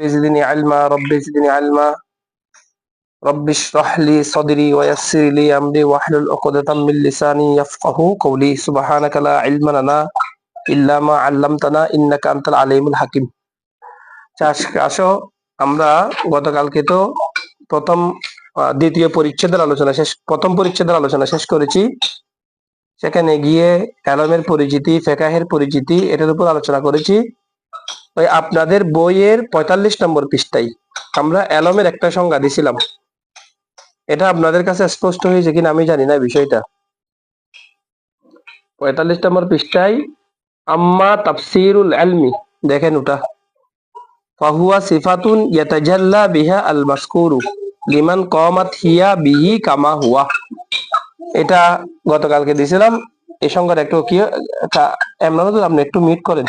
زدني علما رب زدني علما رب اشرح لي صدري ويسر لي امري واحلل عقدة من لساني يفقهوا قولي سبحانك لا علم لنا الا ما علمتنا انك انت العليم الحكيم। আসো আমরা গতকালকে তো প্রথম দ্বিতীয় পরিচ্ছেদের আলোচনা শেষ প্রথম পরিচ্ছেদের আলোচনা শেষ করেছি। সেখানে গিয়ে এলমের পরিচিতি, ফিকহের পরিচিতি এটার উপর আলোচনা করেছি। ওই আপনাদের বইয়ের ৪৫ নম্বর পৃষ্ঠায় আমরা এলমের একটা সংজ্ঞা দিছিলাম। এটা আপনাদের কাছে স্পষ্ট হয়েছে কিনা আমি জানি না বিষয়টা। ৪৫ নম্বর পৃষ্ঠায় আম্মা তাফসিরুল ইলমি, দেখেন ওটা, ফাহুয়া সিফাতুন ইয়াতাজাল্লা বিহা আল মাসকুরু লিমান কামাত হিয়া বিহি কামা হুয়া। এটা গতকালকে দিছিলাম। এই সংজ্ঞাটা একটু কি আপনি একটু মিট করেন।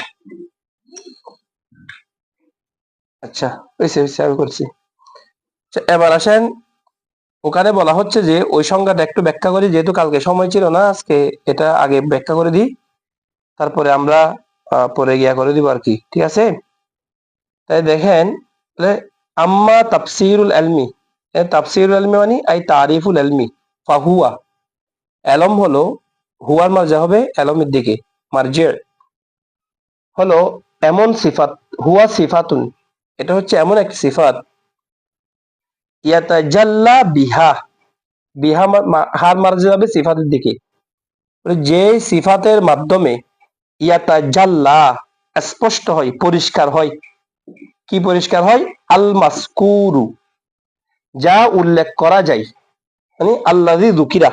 আচ্ছা আমি করছি। এবার আসেন, ওখানে বলা হচ্ছে যে ওই সংজ্ঞাটা একটু ব্যাখ্যা করি, যেহেতু কালকে সময় ছিল না, আজকে এটা আগে ব্যাখ্যা করে দিই, তারপরে আমরা পরে গিয়া করে দিব আর কি, ঠিক আছে? তাই দেখেন, আম্মা তাফসিরুল ইলমি, তাফসিরুল ইলমি মানে আই তারিফুল ইলমি, ফাহুয়া, এলম হলো, হুয়ার মারজা হবে এলমের দিকে, মারজে হলো এমন সিফাত, হুয়া সিফাতুন, এটা হচ্ছে এমন এক সিফাত, ইয়াতাজাল্লা বিহা, বিহা হার মারজা হবে সিফাতের দিকে, যে সিফাতের মাধ্যমে ইয়াতাজাল্লা স্পষ্ট হয়, পরিষ্কার হয়। কি পরিষ্কার হয়? আল মাসকুরু, যা উল্লেখ করা যায়, মানে আল্লাযী যুকিরা,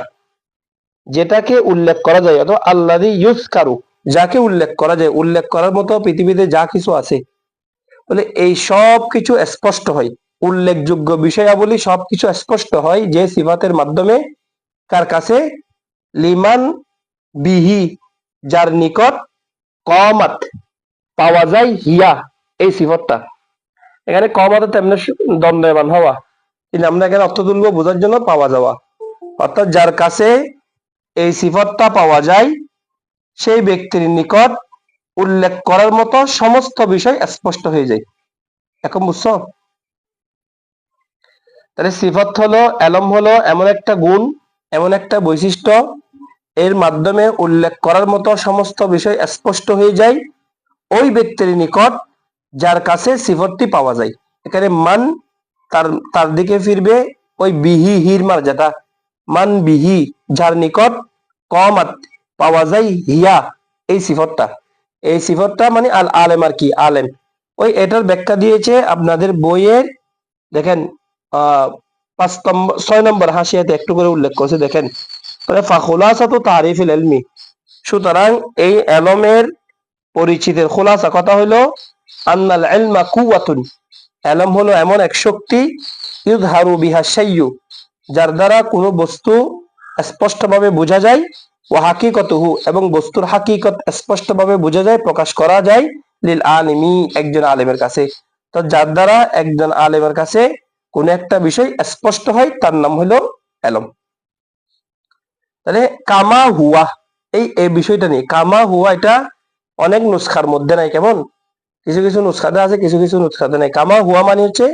যেটাকে উল্লেখ করা যায়, অথবা আল্লাযী ইউযকারু, যাকে উল্লেখ করা যায়। উল্লেখ করার মতো পৃথিবীতে যা কিছু আছে, বলে এই সব কিছু স্পষ্ট হয়, উল্লেখযোগ্য বিষয়াবলী সবকিছু স্পষ্ট হয় যে সিফাতের মাধ্যমে। কার কাছে? লিমান বিহি, যার নিকট, কমাত পাওয়া যায়, হিয়া এই সিফতটা। এখানে কমাতে তেমনি দণ্ডায়মান হওয়া, কিন্তু আমরা এখানে অর্থ তুলব বোঝার জন্য পাওয়া যাওয়া, অর্থাৎ যার কাছে এই সিফতটা পাওয়া যায় সেই ব্যক্তির নিকট উল্লেখ করার মতো সমস্ত বিষয় স্পষ্ট হয়ে যায়। এখন বুঝছো? তাহলে সিফত হলো, এলম হলো এমন একটা গুণ, এমন একটা বৈশিষ্ট্য, এর মাধ্যমে উল্লেখ করার মতো সমস্ত বিষয় স্পষ্ট হয়ে যায় ওই ব্যক্তির নিকট যার কাছে সিফতটি পাওয়া যায়। এখানে মান তার দিকে ফিরবে, ওই বিহি হির মার, যেটা মান বিহি, যার নিকট, কমাত পাওয়া যায়, হিয়া এই সিফতটা। এই সিফতটা মানে আল আলেম আর কি, আলেম। ওই এটার ব্যাখ্যা দিয়েছে আপনাদের বইয়ের, দেখেন 6 নম্বর হাসিয়াতে একটু করে উল্লেখ করছে, দেখেন, ফাখুলাসাতু তারিফিল ইলমি। সুতরাং এই এলমের পরিচিতির খুলাসা কথা হলো আন্নাল ইলমা কুওয়াতুন, এলম হলো এমন এক শক্তি, ইউযহারু বিহা শাইয়্যু, যার দ্বারা কোনো বস্তু স্পষ্টভাবে বোঝা যায়, ও হাকিকতুহু, এবং বস্তুর হাকিকত স্পষ্টভাবে বোঝা যায়, প্রকাশ করা যায়, লিল আলিমি, একজন আলেমের কাছে। তো যার দ্বারা একজন আলেমের কাছে কোন একটা বিষয় স্পষ্ট হয় তার নাম হলো এলম। তাহলে কামা হুয়া, এই বিষয়টা নেই, কামা হুয়া এটা অনেক নুসখার মধ্যে নাই, কেমন কিছু কিছু নুসখাতে আছে, কিছু কিছু নুসখাতে নাই। কামা হুয়া মানে হচ্ছে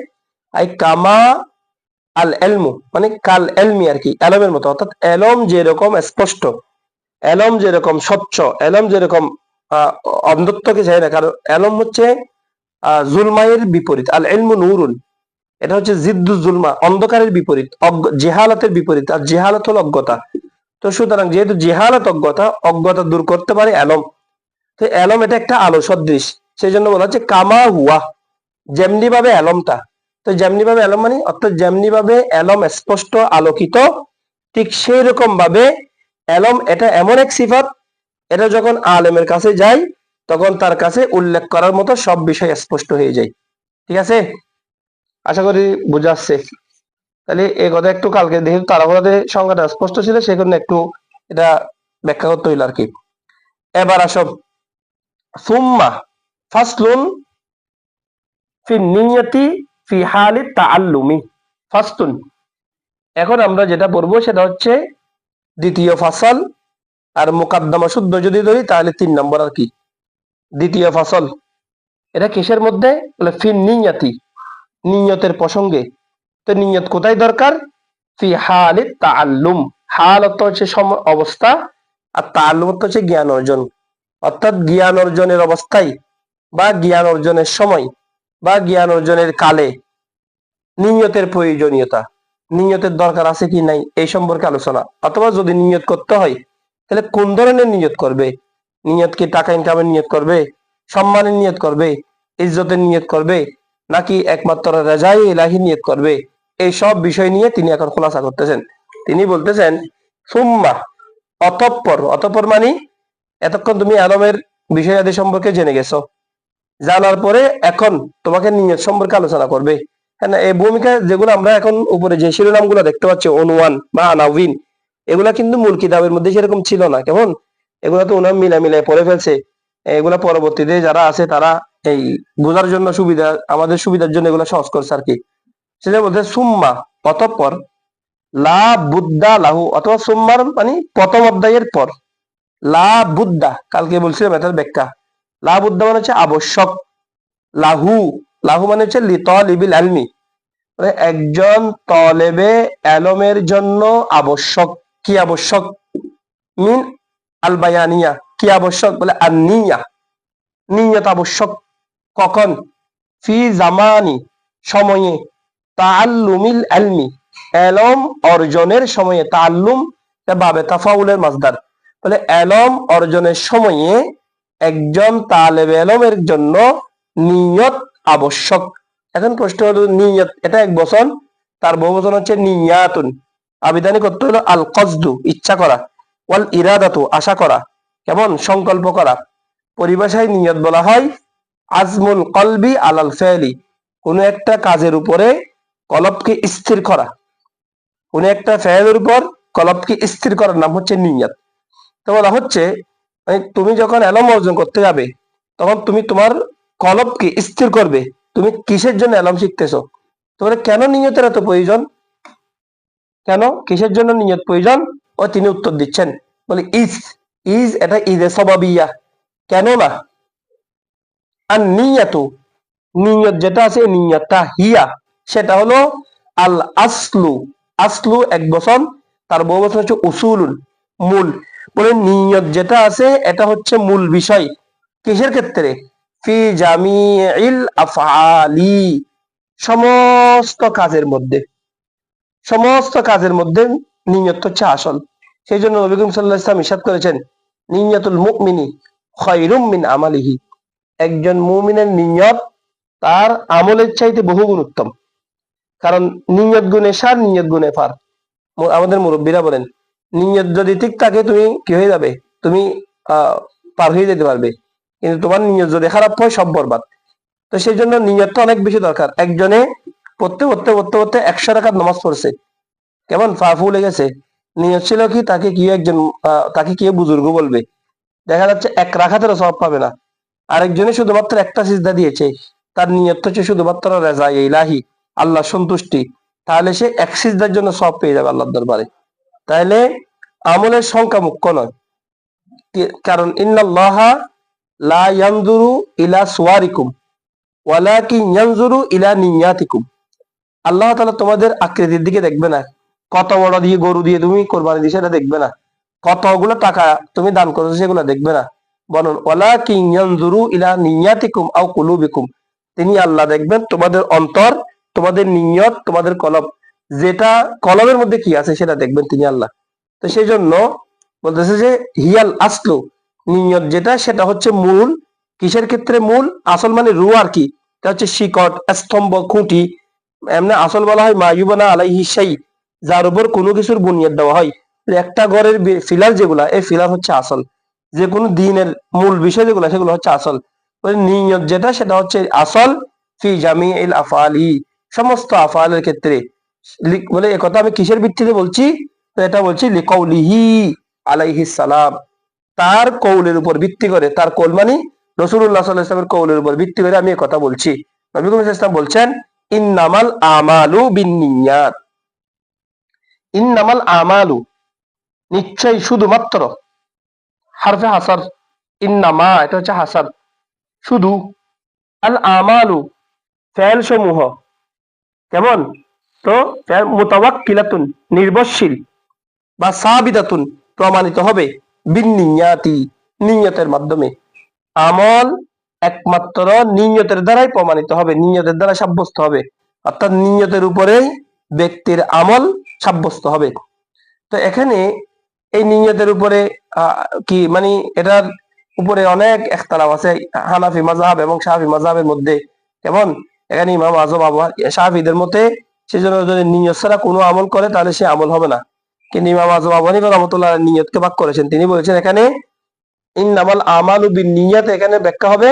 আই কামা আল এলমু, মানে কাল এলমি আর কি, এলমের মতো, অর্থাৎ এলম যেরকম স্পষ্ট, এলম যেরকম স্বচ্ছ, এলম যেরকম অন্ধত্বকে চায় না, কারণ এলম হচ্ছে জুলমায়ের বিপরীত, আল এলমু নূরুন, এটা হচ্ছে জিদ্দু জুলমা, অন্ধকারের বিপরীত, জেহালাতের বিপরীত, আর জেহালত হল অজ্ঞতা। তো সুতরাং যেহেতু জেহালত অজ্ঞতা দূর করতে পারে এলম, তো এলম এটা একটা আলো সদৃশ, সেই জন্য বলা হচ্ছে কামা হুয়া, যেমনি ভাবে এলমটা। তো যেমনি ভাবে এলম মানে, অর্থাৎ যেমনি ভাবে এলম স্পষ্ট আলোকিত, ঠিক সেই রকম ভাবে এলম এটা এমন এক সিফাত, এটা যখন আলেমের কাছে যায় তখন তার কাছে উল্লেখ করার মতো সব বিষয় স্পষ্ট হয়ে যায়। ঠিক আছে, আশা করি বোঝা যাচ্ছে। তাহলে এই কথা একটু কালকে যেহেতু তাড়াহুড়াতে সংজ্ঞাটা স্পষ্ট ছিল, সেজন্য একটু এটা ব্যাখ্যা করতে হইল আর কি। এবার আসব, সুম্মা ফাসলুন ফি নিয়তি ফি হালি তাআল্লুমি, ফাসলুন, এখন আমরা যেটা পড়বো সেটা হচ্ছে দ্বিতীয় ফাসল, আর মুকাদ্দমা শুদ্ধ যদি ধরি তাহলে 3 নম্বর আর কি। দ্বিতীয় ফাসল, এটা কিসের মধ্যে? বলে ফি নিয়তি, নিয়তের প্রসঙ্গে। তো নিয়ত কোথায় দরকার? ফি হালিত তাআল্লুম। হাল অর্থ হচ্ছে অবস্থা, আর তাআল্লুম অর্থ হচ্ছে জ্ঞান অর্জন। অর্থাৎ জ্ঞান অর্জনের অবস্থায় বা জ্ঞান অর্জনের সময় বা জ্ঞান অর্জনের কালে নিয়তের প্রয়োজনীয়তা, নিয়তের দরকার আছে কি নাই এই সম্পর্কে আলোচনা। অথবা যদি নিয়ত করতে হয় তাহলে কোন ধরনের নিয়ত করবে? নিয়ত কি টাকা ইনকামের নিয়ত করবে, সম্মানের নিয়ত করবে, ইজ্জতের নিয়ত করবে, নাকি একমাত্র রেজাই ইলাহি নিয়ত করবে? এই সব বিষয় নিয়ে তিনি এখন খোলাসা করতেছেন। তিনি বলতেছেন সুম্মা, অতঃপর। অতঃপর মানে এতক্ষণ তুমি আলমের বিষয়াদি সম্পর্কে জেনে গেছো, জানার পরে এখন তোমাকে নিয়ত সম্পর্কে আলোচনা করবে। হ্যাঁ, এই ভূমিকা যেগুলো আমরা এখন উপরে যে শিরোনাম গুলো দেখতে পাচ্ছি, অনুয়ান বা আনাউইন, এগুলা কিন্তু মূল কিতাবের মধ্যে সেরকম ছিল না। কেমন এগুলা তো ওনার মিলাই পড়ে ফেলছে। এগুলা পরবর্তীতে যারা আছে তারা এই বোঝার জন্য সুবিধা, আমাদের সুবিধার জন্য এগুলা সহজ করছে আর কি। সেটা বলতে সুম্মা, অতঃপর, লা বুদ্দা লাহু, অথবা সুম্মার মানে প্রথম অধ্যায়ের পর। লা বুদ্দা, কালকে বলছিলাম এটার ব্যাখ্যা। লা বুদ্দা মানে হচ্ছে আবশ্যক। লাহু, লাহু মানে হচ্ছে লিতালিবিল ইলমি, মানে একজন তলেবে এলমের জন্য আবশ্যক। কি আবশ্যক? মিন আল বায়ানিয়া, কি আবশ্যক? বলে আন-নিয়া, নিয়ত আবশ্যক। কখন? ফি জামানি, সময়ে, তাআল্লুমিল ইলমি, এলম অর্জনের সময়ে। তাআল্লুম বাবে তাফাউলের মাসদার, বলে এলম অর্জনের সময়ে একজন তালেবে এলমের জন্য নিয়ত আবশ্যক। এখন প্রশ্ন হলো নিয়ত এটা এক বচন, তার বহু বচন হচ্ছে নিয়াতুন। আবিধানিক অর্থ হলো আল কসদু, ইচ্ছা করা, ওয়াল ইরাদাতু, আশা করা, কেমন সংকল্প করা। পরিভাষায় নিয়ত বলা হয় আজমুল কলবি আলাল ফেলি, কোন একটা কাজের উপরে কলবকে স্থির করা। কোন একটা ফেলের উপর কলবকে স্থির করার নাম হচ্ছে নিয়ত। তো বলা হচ্ছে তুমি যখন এলম অর্জন করতে যাবে তখন তুমি তোমার কলবকে স্থির করবে। তুমি কিসের জন্য এলম শিখতেছো? তোমার কেন নিয়তের এত প্রয়োজন? কেন, কিসের জন্য নিয়ত প্রয়োজন? ও তিনি উত্তর দিচ্ছেন, বলে ইজ, ইজ এটা ইজে সবাবিয়া, কেন না। আর নিয়াতু, নিয়ত যেটা আছে নিয়তটা হিয়া, সেটা হলো আল আসলু। আসলু এক বচন, তার বহু বচন হচ্ছে উসুলুন, মূল। বলে নিয়ত যেটা আছে এটা হচ্ছে মূল বিষয়। কিসের ক্ষেত্রে? ফি জামিইল আফআলি, সমস্ত কাজের মধ্যে। সমস্ত কাজের মধ্যে নিয়ত হচ্ছে আসল। সেই জন্য নবী করিম সাল্লাল্লাহু আলাইহি ওয়াসাল্লাম ইরশাদ করেছেন, নিয়তুল মুমিনি খায়রুম মিন আমালিহি, একজন মুমিনের নিয়ত তার আমলের চাইতে বহুগুণ উত্তম। কারণ নিয়ত গুণে সার, নিয়ত গুণে পার। আমাদের মুরব্বীরা বলেন নিয়ত যদি ঠিক থাকে তুমি কি হয়ে যাবে, তুমি পার হয়ে যেতে পারবে। কিন্তু তোমার নিয়ত যদি খারাপ হয় সব বরবাদ। তো সেই জন্য নিয়তটা অনেক বেশি দরকার। একজনে পড়তে 100 রাকাত নামাজ পড়ছে, কেমন পা ফুলে গেছে, নিয়ত ছিল কি তাকে কি একজন তাকে কি বুজুর্গ বলবে, দেখা যাচ্ছে 1 রাকাতেরও সওয়াব পাবে না। আরেকজনে শুধুমাত্র একটা সিজদা দিয়েছে, তার নিয়ত হচ্ছে শুধুমাত্র রেজা ইলাহি, আল্লাহ সন্তুষ্টি, তাহলে সে এক সিজদার জন্য সওয়াব পেয়ে যাবে আল্লাহর দরবারে। তাহলে আমলের সংখ্যা মুখ্য নয়। কারণ ইন্নাল্লাহা লা ইয়ানজুরু ইলা সুওয়ারিকুম ওয়ালাকিন ইয়ানজুরু ইলা নিয়াতিকুম, আল্লাহ তাআলা তোমাদের আকৃতির দিকে দেখবে না, কত বড় দিয়ে গরু দিয়ে তুমি কোরবানি দিছো সেটা দেখবে না, কতগুলো টাকা তুমি দান করেছো সেগুলো দেখবে না। বলুন ওয়ালাকিন ইয়ানজুরু ইলা নিয়াতিকুম আও কুলুবিকুম, তিনি আল্লাহ দেখবেন তোমাদের অন্তর, তোমাদের নিয়ত, তোমাদের কলব, যেটা কলবের মধ্যে কি আছে সেটা দেখবেন তিনি আল্লাহ। তো সেই জন্য বলতেছে যে হিয়াল আসলু, নিয়ত যেটা সেটা হচ্ছে মূল। কিসের ক্ষেত্রে মূল? আসল মানে রু আর কি, এটা হচ্ছে শিকট, স্তম্ভ, খুঁটি। এমনি আসল বলা হয় মায়ুবানা আলাইহি শাই, যার উপর কোনো কিছুর বুনিয়াদ দেওয়া হয়। একটা ঘরের ফিলার যেগুলা, এই ফিলার হচ্ছে আসল। যে কোনো দিনের মূল বিষয় যেগুলো সেগুলো হচ্ছে আসল। নিয়ত যেটা সেটা হচ্ছে আসল ফি জামিইল আফআলি, সমস্ত আফআলের ক্ষেত্রে। বলে একথা আমি কিসের ভিত্তিতে বলছি? তো এটা বলছি লিকাউলিহি আলাইহিস সালাম, তার কৌলের উপর ভিত্তি করে। তার কৌল মানে রাসূলুল্লাহ সাল্লাল্লাহু আলাইহি ওয়াসাল্লামের কৌলের উপর ভিত্তি করে আমি এই কথা বলছি। নবী করিম সাল্লাল্লাহু আলাইহি ওয়াসাল্লাম বলছেন ইন্নামাল আমালু বিন্নিয়াত, ইন্নামাল আমালু, নিশ্চয় শুধুমাত্র, হারফে হাসার, ইন্নামা এটা হচ্ছে হাসার, শুধু, আল আমালু ফেল সমূহ, কেমন? তো মুতাওয়াক্কিলাতুন নির্ভরশীল, বা সাবিদাতুন প্রমাণিত হবে, বিন্নিয়াতি নিয়তের মাধ্যমে। আমল একমাত্র নিয়তের দ্বারাই প্রমাণিত হবে, নিয়তের দ্বারা সাব্যস্ত হবে, অর্থাৎ নিয়তের উপরেই ব্যক্তির আমল সাব্যস্ত হবে। তো এখানে এই নিয়তের উপরে কি মানে এটার উপরে অনেক ইখতিলাফ আছে হানাফি মাযহাব এবং শাফি মাযহাবের মধ্যে। কেমন? এখানে ইমাম আযম আবু শাফিদের মতে সেজন্য যদি নিয়ত ছাড়া কোনো আমল করে তাহলে সে আমল হবে না। কিন্তু ইমাম আযম আবু হানিফা রাহমাতুল্লাহ নিয়তকে ভাগ করেছেন। তিনি বলেছেন এখানে ইন্নামাল আমালু বিন্নিয়াত, এখানে ব্যাখ্যা হবে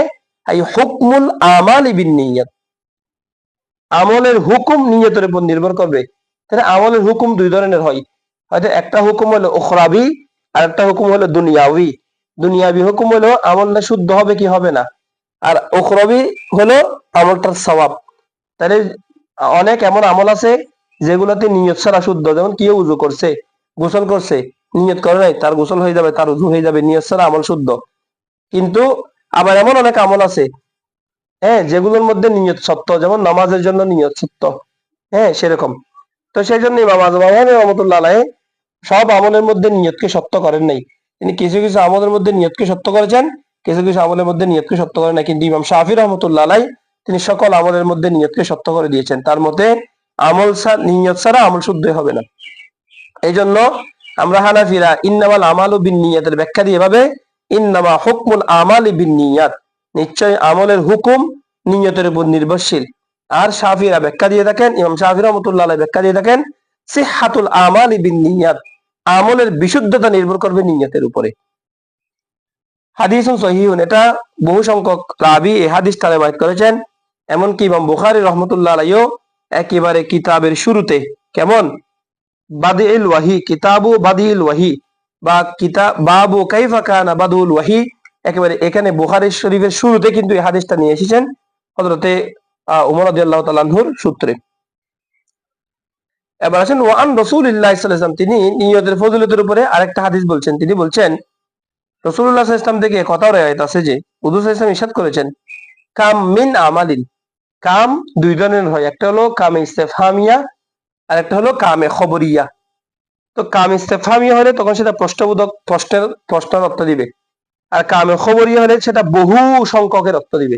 আই হুকমুল আমালি বিন্নিয়াত, আমলের হুকুম নিয়তের উপর নির্ভর করবে। তাহলে আমলের হুকুম দুই ধরনের হয়, হয়তো একটা হুকুম হলো উখরাবি আর একটা হুকুম হলো দুনিয়াবি। দুনিয়াবি হুকুম হলো আমলটা শুদ্ধ হবে কি হবে না, আর উখরাবি হলো আমলটার সওয়াব। তাহলে অনেক এমন আমল আছে যেগুলোতে নিয়ত ছাড়া শুদ্ধ, যেমন কেউ উযু করছে, গোসল করছে, নিয়ত করে নাই, তার গোসল হয়ে যাবে, তার উযু হয়ে যাবে, নিয়ত ছাড়া আমল শুদ্ধ। কিন্তু আবার এমন অনেক আমল আছে, হ্যাঁ, যেগুলোর মধ্যে নিয়ত সত্য, যেমন নামাজের জন্য নিয়ত সত্য, হ্যাঁ সেরকম। তো সেই জন্য ইমাম আযম রহমতুল্লাহ আলাইহি সব আমলের মধ্যে নিয়তকে সত্য করেন নাই। তিনি কিছু কিছু আমলের মধ্যে নিয়তকে সত্য করেছেন, কিছু কিছু আমলের মধ্যে নিয়তকে সত্য করেন নাই। কিন্তু ইমাম শাফি রহমতুল্লাহ আলাইহি তিনি সকল আমলের মধ্যে নিয়তকে সত্য করে দিয়েছেন। তার মতে আমল নিয়ত ছাড়া আমল শুদ্ধ হবে না। এই জন্য আমরা হানাফিরা ইন্নামাল আমালু বিন্নিয়াতের ব্যাখ্যা দিয়ে এভাবে, ইন্নামা হুকমুল আমালি বিন্নিয়াত, নিশ্চয় আমলের হুকুম নিয়তের উপর নির্ভরশীল। আর শাফিরা ব্যাখ্যা দিয়ে থাকেন, ইমাম শাফি রাহমাতুল্লাহ আলাইহি ব্যাখ্যা দিয়ে থাকেন সিহহাতুল আমালি বিন্নিয়াত, আমলের বিশুদ্ধতা নির্ভর করবে নিয়তের উপরে। হাদিসুন সহিহুন, এটা বহু সংখ্যক রাবী এই হাদিসটা রওয়ায়াত করেছেন। এমনকি ইমাম বুখারী রাহমাতুল্লাহ আলাইহিও একেবারে কিতাবের শুরুতে, কেমন, বাদিউল ওয়াহি, কিতাবু বাদিউল ওয়াহি বা কিতাব বাবু কাইফা কানা বাদুল ওয়াহি, একেবারে এখানে বুখারী শরীফের শুরুতে কিন্তু এই হাদিসটা নিয়ে এসেছেন হযরতে ওমর রাদিয়াল্লাহু তাআলা আনহুর সূত্রে। এবার আসেন ওয়ান রাসূলুল্লাহ সাল্লাল্লাহু আলাইহি ওয়াসাল্লাম, তিনি নিয়তের ফজিলতের উপরে আরেকটা হাদিস বলছেন। তিনি বলছেন রাসূলুল্লাহ সাল্লাল্লাহু আলাইহি ওয়াসাল্লাম থেকে কথা রওয়ায়াত আছে যে হুজুর সাল্লাল্লাহু আলাইহি ওয়াসাল্লাম ইরশাদ করেছেন, কাম মিন আমালিন, কাম দুই ধরনের হয়, একটা হলো কামে ইস্তেফহামিয়া আর একটা হলো কামে খবরিয়া। তো কাম ইস্তেফহামিয়া হলে তখন সেটা প্রশ্নবোধক প্রশ্নের অর্থ দিবে, আর কামে খবরিয়া হলে সেটা বহু সংখ্যকের অর্থ দিবে।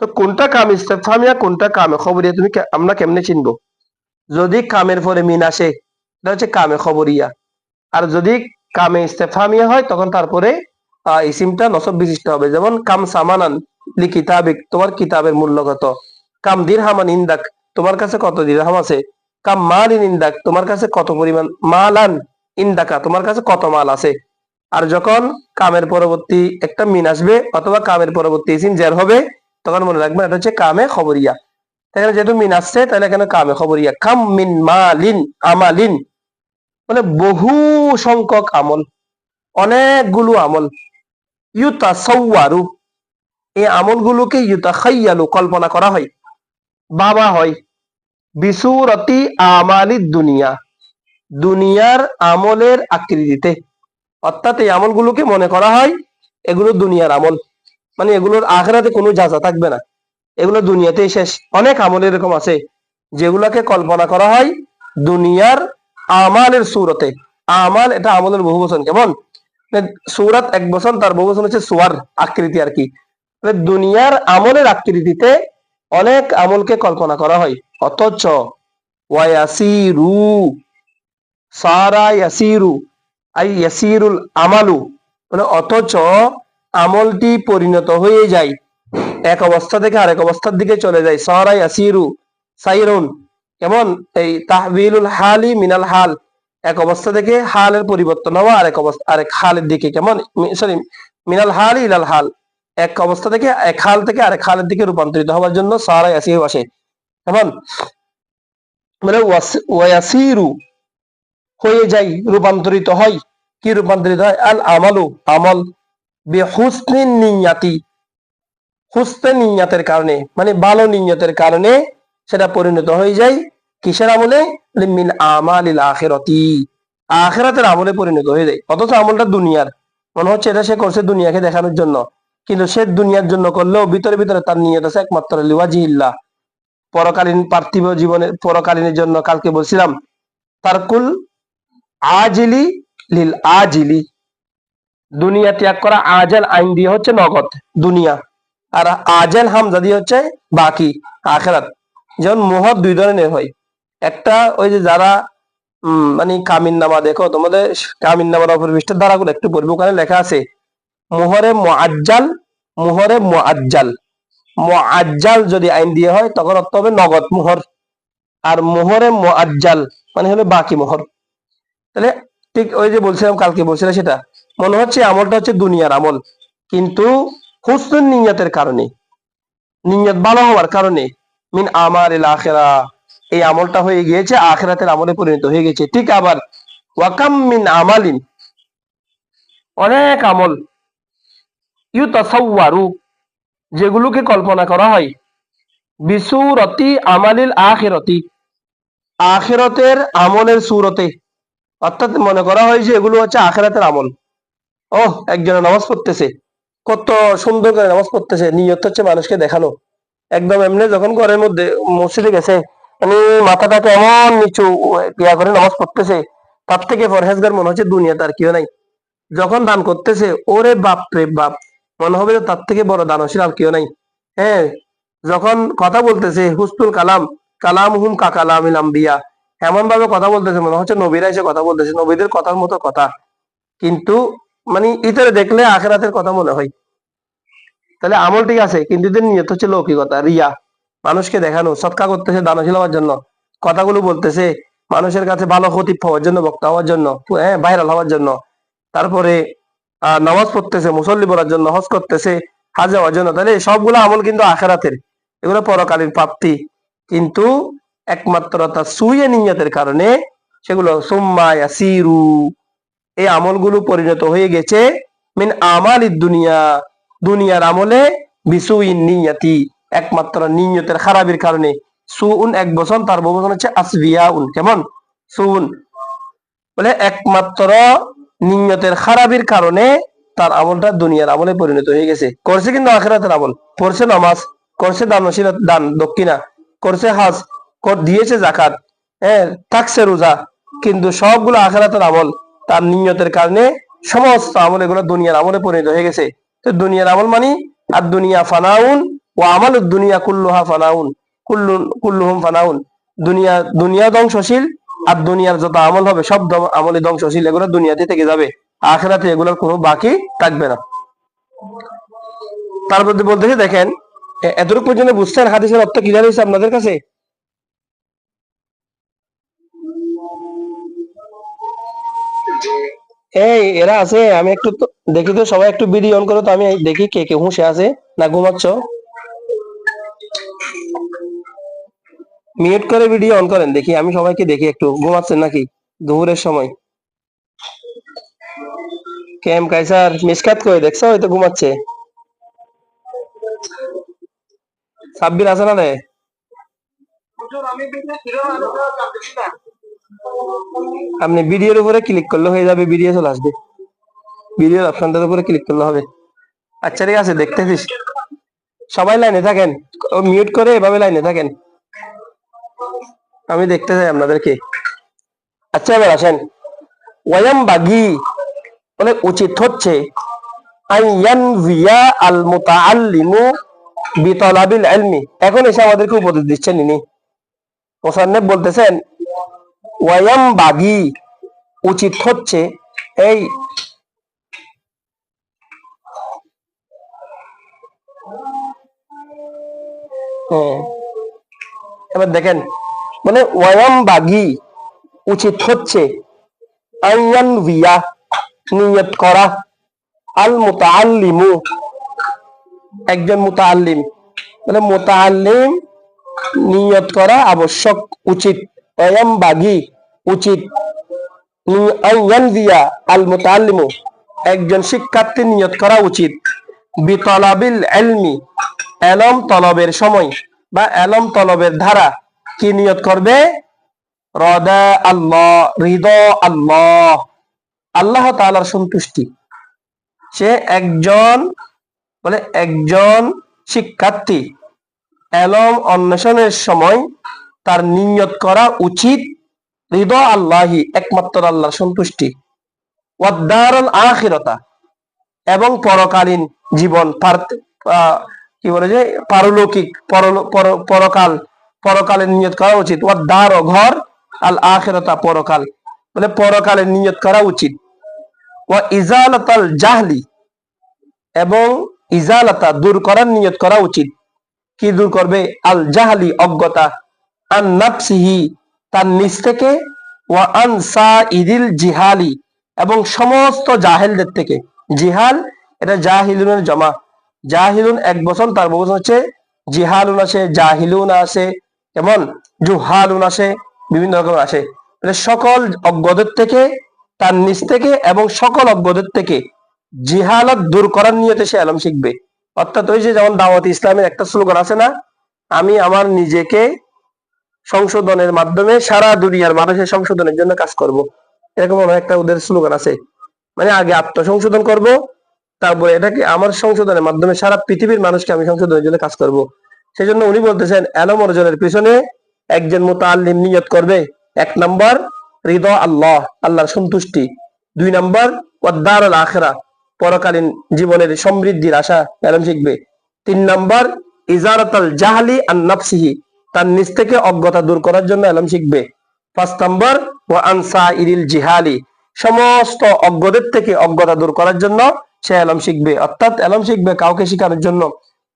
তো কোনটা কাম ইস্তেফহামিয়া কোনটা কামে খবরিয়া আমরা কেমনে চিনবো? যদি কামের পরে মিন আসে এটা হচ্ছে কামে খবরিয়া, আর যদি কামে ইস্তেফহামিয়া হয় তখন তারপরে ইসিমটা নসব বিশিষ্ট হবে। যেমন কাম সামানান লি কিতাবিক, তোমার কিতাবের মূল্য কত? কাম দিরহামান ইনদাক, তোমার কাছে কত দিরহাম আছে? কাম মালিন ইনদাক, তোমার কাছে কত পরিমাণ? মালান ইনদাকা, তোমার কাছে কত মাল আছে? আর যখন কামের পরবর্তী একটা মিন আসবে অথবা কামের পরবর্তী ইসিম জের হবে তখন মনে রাখবেন এটা হচ্ছে কামে খবরিয়া। এখানে যেহেতু মিন আসছে তাহলে এখানে কামে খবরিয়া। কাম মিন মালিন আমালিন মানে বহু সংখ্যক আমল, অনেকগুলো আমল। ইউতাসাওয়ারু, এই আমলগুলোকে ইউতাখাইয়ালু কল্পনা করা হয়, ভাবা হয়, বিসুরতি আমালি দুনিয়া, দুনিয়ার আমলের আকৃতিতে। অর্থাৎ এই আমলগুলোকে মনে করা হয় এগুলো দুনিয়ার আমল, মানে এগুলোর আখিরাতে কোনো যাজা থাকবে না, এগুলো দুনিয়াতেই শেষ। অনেক আমল এরকম আছে যেগুলোকে কল্পনা করা হয় দুনিয়ার আমালের সুরতে। আমাল এটা আমলের বহু বচন, কেমন, সুরাত এক বচন, তার বহু বচন হচ্ছে সুয়ার, আকৃতি আর কি। দুনিয়ার আমলের আকৃতিতে অনেক আমলকে কল্পনা করা হয়। অথচ ওয়ায়াসিরু, সারা ইয়াসিরু আই ইয়াসিরুল আমালু, মানে অথচ আমলটি পরিণত হয়ে যায়, এক অবস্থা থেকে আরেক অবস্থার দিকে চলে যায়। সারা ইয়াসিরু সাইরুন, কেমন, এই তাহবিলুল হালি মিনাল হাল, এক অবস্থা থেকে হালের পরিবর্তন হওয়া আরেক অবস্থা আরেক হালের দিকে, কেমন, সরি মিনাল হাল ইলাল হাল, এক অবস্থা থেকে এক হাল থেকে আরেক হালের দিকে রূপান্তরিত হওয়ার জন্য সারা ইয়াসিরু আসে। কেমন, মানে ওয়াসিরু হয়ে যায়, রূপান্তরিত হয়। কি রূপান্তরিত হয়? আল আমালু, আমল, বিহুসনিন নিয়াতি, হুসনে নিয়াতের কারণে, মানে ভালো নিয়তের কারণে সেটা পরিণত হয়ে যায় কিসের আমলে? মিন আমালিল আখিরাতি, আখিরাতের আমলে পরিণত হয়ে যায়। অথচ আমলটা দুনিয়ার, মনে হচ্ছে এটা সে করছে দুনিয়াকে দেখানোর জন্য, কিন্তু সে দুনিয়ার জন্য করলেও ভিতরে ভিতরে তার নিয়ত আছে একমাত্র লিওয়াজিহিল্লাহ, পরকালীন পার্থিব জীবনের পরকালীনের জন্য কালকে বলছিলাম তারকুল আজিলি লিল আজিলি, দুনিয়া ত্যাগ করা। আজেল আইন দিয়ে হচ্ছে নগদ দুনিয়া, আর আজেল হামজা দিয়ে হচ্ছে বাকি আখেরাত। যেমন মোহর দুই ধরনের হয়, একটা ওই যে যারা মানে কামিন নামা দেখো তোমাদের, কামিন নামার অপর পৃষ্ঠের ধারাগুলো একটু পড়বে, ওখানে লেখা আছে মোহরে মুআজ্জাল, মোহরে মুআজ্জাল। মুআজ্জাল যদি আইন দিয়ে হয় তখন অর্থ হবে নগদ মোহর, আর মোহরে মুআজ্জাল মানে হলো বাকি মোহর। তাহলে ঠিক ওই যে বলছিলাম কালকে বলছিলাম, সেটা মনে হচ্ছে আমলটা হচ্ছে দুনিয়ার আমল, কিন্তু হুসনুন নিয়তের কারণে, নিয়ত ভালো হওয়ার কারণে মিন আমারিল আখিরা, এই আমলটা হয়ে গিয়েছে আখিরাতের আমলে পরিণত হয়ে গেছে। ঠিক আবার ওয়াকাম মিন আমালিন, অনেক আমল ইউতাসাওয়ারু, যেগুলোকে কল্পনা করা হয় বিসুরতি আমালিল আখিরাতি, আখিরাতের আমলের সুরতে, অর্থাৎ মনে করা হয় যে এগুলো হচ্ছে আখিরাতের আমল। ওহ, একজনে নামাজ পড়তেছে, কত সুন্দর করে নামাজ পড়তেছে, নিয়ত হচ্ছে মানুষকে দেখানো। একদম এমনি যখন ঘরের মধ্যে মসজিদে গেছে, মানে মাথাটাকে এমন নিচু ইয়া করে নামাজ পড়তেছে, তার থেকে পরহেজগার মনে হচ্ছে দুনিয়া তার কেউ নাই। যখন দান করতেছে, ওরে বাপ রে বাপ, মনে হবে যে তার থেকে বড় দানশীল আর কেউ নাই। হ্যাঁ, যখন কথা বলতেছে হুসনুল কালাম, কালাম হুম কা কালামিল আম্বিয়া, এমন ভাবে কথা বলতেছে মনে হচ্ছে নবীরা এসে কথা বলতেছে, নবীদের কথার মতো কথা। কিন্তু মানে ইতরে দেখলে আখেরাতের কথা মনে হয়। তাহলে আমল ঠিক আছে, কিন্তু এদের নিয়ত হচ্ছে লৌকিকতা, রিয়া, মানুষকে দেখানো। সৎকা করতেছে দানশীল হওয়ার জন্য, কথাগুলো বলতেছে মানুষের কাছে ভালো খতিব হওয়ার জন্য, বক্তা হওয়ার জন্য, হ্যাঁ ভাইরাল হওয়ার জন্য। তারপরে নামাজ পড়তেছে মুসল্লি পড়ার জন্য, হজ করতেছে হাজ হওয়ার জন্য। তাহলে সবগুলো আমল কিন্তু আখেরাতের, এগুলো পরকালীন প্রাপ্তি, কিন্তু একমাত্র তার সুইয়ে নিয়তের কারণে সেগুলো সুম্মা ইয়াসিরু, এই আমলগুলো পরিণত হয়ে গেছে মিন আমালিদ দুনিয়া, দুনিয়ার আমলে বিসুইন নিয়াতি, একমাত্র নিয়তের খারাপের কারণে। সুউন এক বছর, তার বহুবচন হচ্ছে আসবিয়াউন। কেমন? সুউন বলে একমাত্র নিয়তের খারাপের কারণে তার আমলটা দুনিয়ার আমলে পরিণত হয়ে গেছে। করছে কিন্তু আখিরাতের আমল, পড়ছে নামাজ, করছে দানশীল দান দক্ষিণা, করছে হাজ, দিয়েছে জাকাত, হ্যাঁ থাকছে রোজা, কিন্তু সবগুলো আখিরাতের আমল। তার নিয়তের কারণে সমস্ত আমল এগুলো দুনিয়ার আমলে পরিণত হয়ে গেছে। তো দুনিয়ার আমল মানে আর দুনিয়া ফানাউন ও আমাল দুনিয়া কুল্লুহা ফানাউন, কুল্লুহুম ফানাউন, দুনিয়া দুনিয়া ধ্বংসশীল, আর দুনিয়ার যত আমল হবে সব আমলে ধ্বংসশীল, এগুলো দুনিয়াতে থেকে যাবে, আখিরাতে এগুলোর কোনো বাকি থাকবে না। তার মধ্যে বলতেছে দেখেন, এতটুকু পর্যন্ত বুঝছেন হাদিসের অর্থ ক্লিয়ার হয়েছে আপনাদের কাছে? এই এরা আছে, আমি একটু দেখি তো, সবাই একটু ভিডিও অন করো তো, আমি দেখি কে কে হুঁশে আছে না ঘুমাচ্ছ। মিউট করে ভিডিও অন করেন দেখি, আমি সবাইকে দেখি একটু ঘুমাচ্ছেন নাকি দুপুরের সময়। কেম কাইসার মিসকাত করে দেখছো, হয়তো ঘুমাচ্ছে। সাব্বির আছে না রে? আপনি ভিডিওর উপরে ক্লিক করলে হয়ে যাবে, ভিডিও চলে আসবে, ভিডিওর অপশনটার উপরে ক্লিক করলে হবে। আচ্ছা ঠিক আছে, দেখতেছিস। সবাই লাইনে থাকেন, মিউট করে এভাবে লাইনে থাকেন, আমি দেখতে চাই আপনাদেরকে। আচ্ছা এবার আসেন, ওয়ায়াম বাগি বলে উচিত হচ্ছে আইয়ান ভিয়া আল মুতাআল্লিমু বিতলাবিল ইলমি। এখন এসে আমাদেরকে উপদেশ দিচ্ছেন ইনি মুসান্নিফ, বলতেছেন ওয়ায়াম বাগি উচিত হচ্ছে, এই এবার দেখেন, মানে ওয়ায়াম বাগি উচিত হচ্ছে আইয়ান ভিয়া নিয়ত করা আল মুতাআল্লিমু একজন মুতাআল্লিম, মানে মুতাআল্লিম নিয়ত করা আবশ্যক, উচিত। ওয়ায়াম বাগি উচিত, আইয়ান ভিয়া আল মুতাআল্লিমু একজন শিক্ষার্থী নিয়ত করা উচিত বিতলাবিল ইলমি এলম তলবের সময় বা এলম তলবের ধারা। কি নিয়ত করবে? রদা আল্লাহ, হৃদয় আল্লাহ, আল্লাহ তাআলার সন্তুষ্টি। সে একজন বলে একজন শিক্ষার্থী এলম অন্বেষণের সময় তার নিয়ত করা উচিত রিদা আল্লাহি, একমাত্র আল্লাহর সন্তুষ্টি, ওয়াদ-দারুল আখিরাতা, এবং পরকালীন জীবন, কি বলে যে পারলৌকিক, পরকাল, পরকালের নিয়ত করা উচিত। ওয়াদ-দার, ঘর, আল আখিরাতা, পরকাল, মানে পরকালের নিয়ত করা উচিত। ওয়া ইজালাতাল জাহলি, এবং ইজালাতা, দূর করার নিয়ত করা উচিত। কি দূর করবে? আল জাহলি, অজ্ঞতা, আন নাফসিহি, তার নিজ থেকে, ওয়া আন সাইরিল জিহালি, এবং সমস্ত জাহেলদের থেকে। জিহাল এটা জাহিলুনের জমা। জাহিলুন এক বছর, তার বছর হচ্ছে জিহালুন আসে, জাহিলুন আসে, কেমন জুহালুন আসে, বিভিন্ন রকম আসে। সকল অজ্ঞদের থেকে, তার নিজ থেকে এবং সকল অজ্ঞদের থেকে জিহালত দূর করার নিয়তে সে এলম শিখবে। অর্থাৎ ওই যে যেমন দাওয়াত ইসলামের একটা স্লোগান আছে না, আমি আমার নিজেকে সংশোধনের মাধ্যমে সারা দুনিয়ার মানুষের সংশোধনের জন্য কাজ করব। এরকম একটা ওদের স্লোগান আছে। মানে আগে আত্মসংশোধন করব, তারপরে এটাকে আমার সংশোধনের মাধ্যমে সারা পৃথিবীর মানুষকে আমি সংশোধনের জন্য কাজ করব। সেই জন্য উনি বলতেছেন এলম অর্জনের পিছনে একজন মুতাআল্লিম নিয়ত করবে, ১ নম্বর রিদা আল্লাহ, আল্লাহর সন্তুষ্টি। ২ নম্বর ওয়াদ-দারুল আখিরা, পরকালীন জীবনের সমৃদ্ধির আশা এলম শিখবে। ৩ নম্বর ইজারাতাল জাহলি আন নাফসিহি, তার নিজ থেকে অজ্ঞতা দূর করার জন্য এলম শিখবে। ৫ নম্বর ওয়া আন সাইরিল জিহালি, সমস্ত অজ্ঞদের থেকে অজ্ঞতা দূর করার জন্য সে এলম শিখবে। অর্থাৎ এলম শিখবে কাউকে শিখানোর জন্য,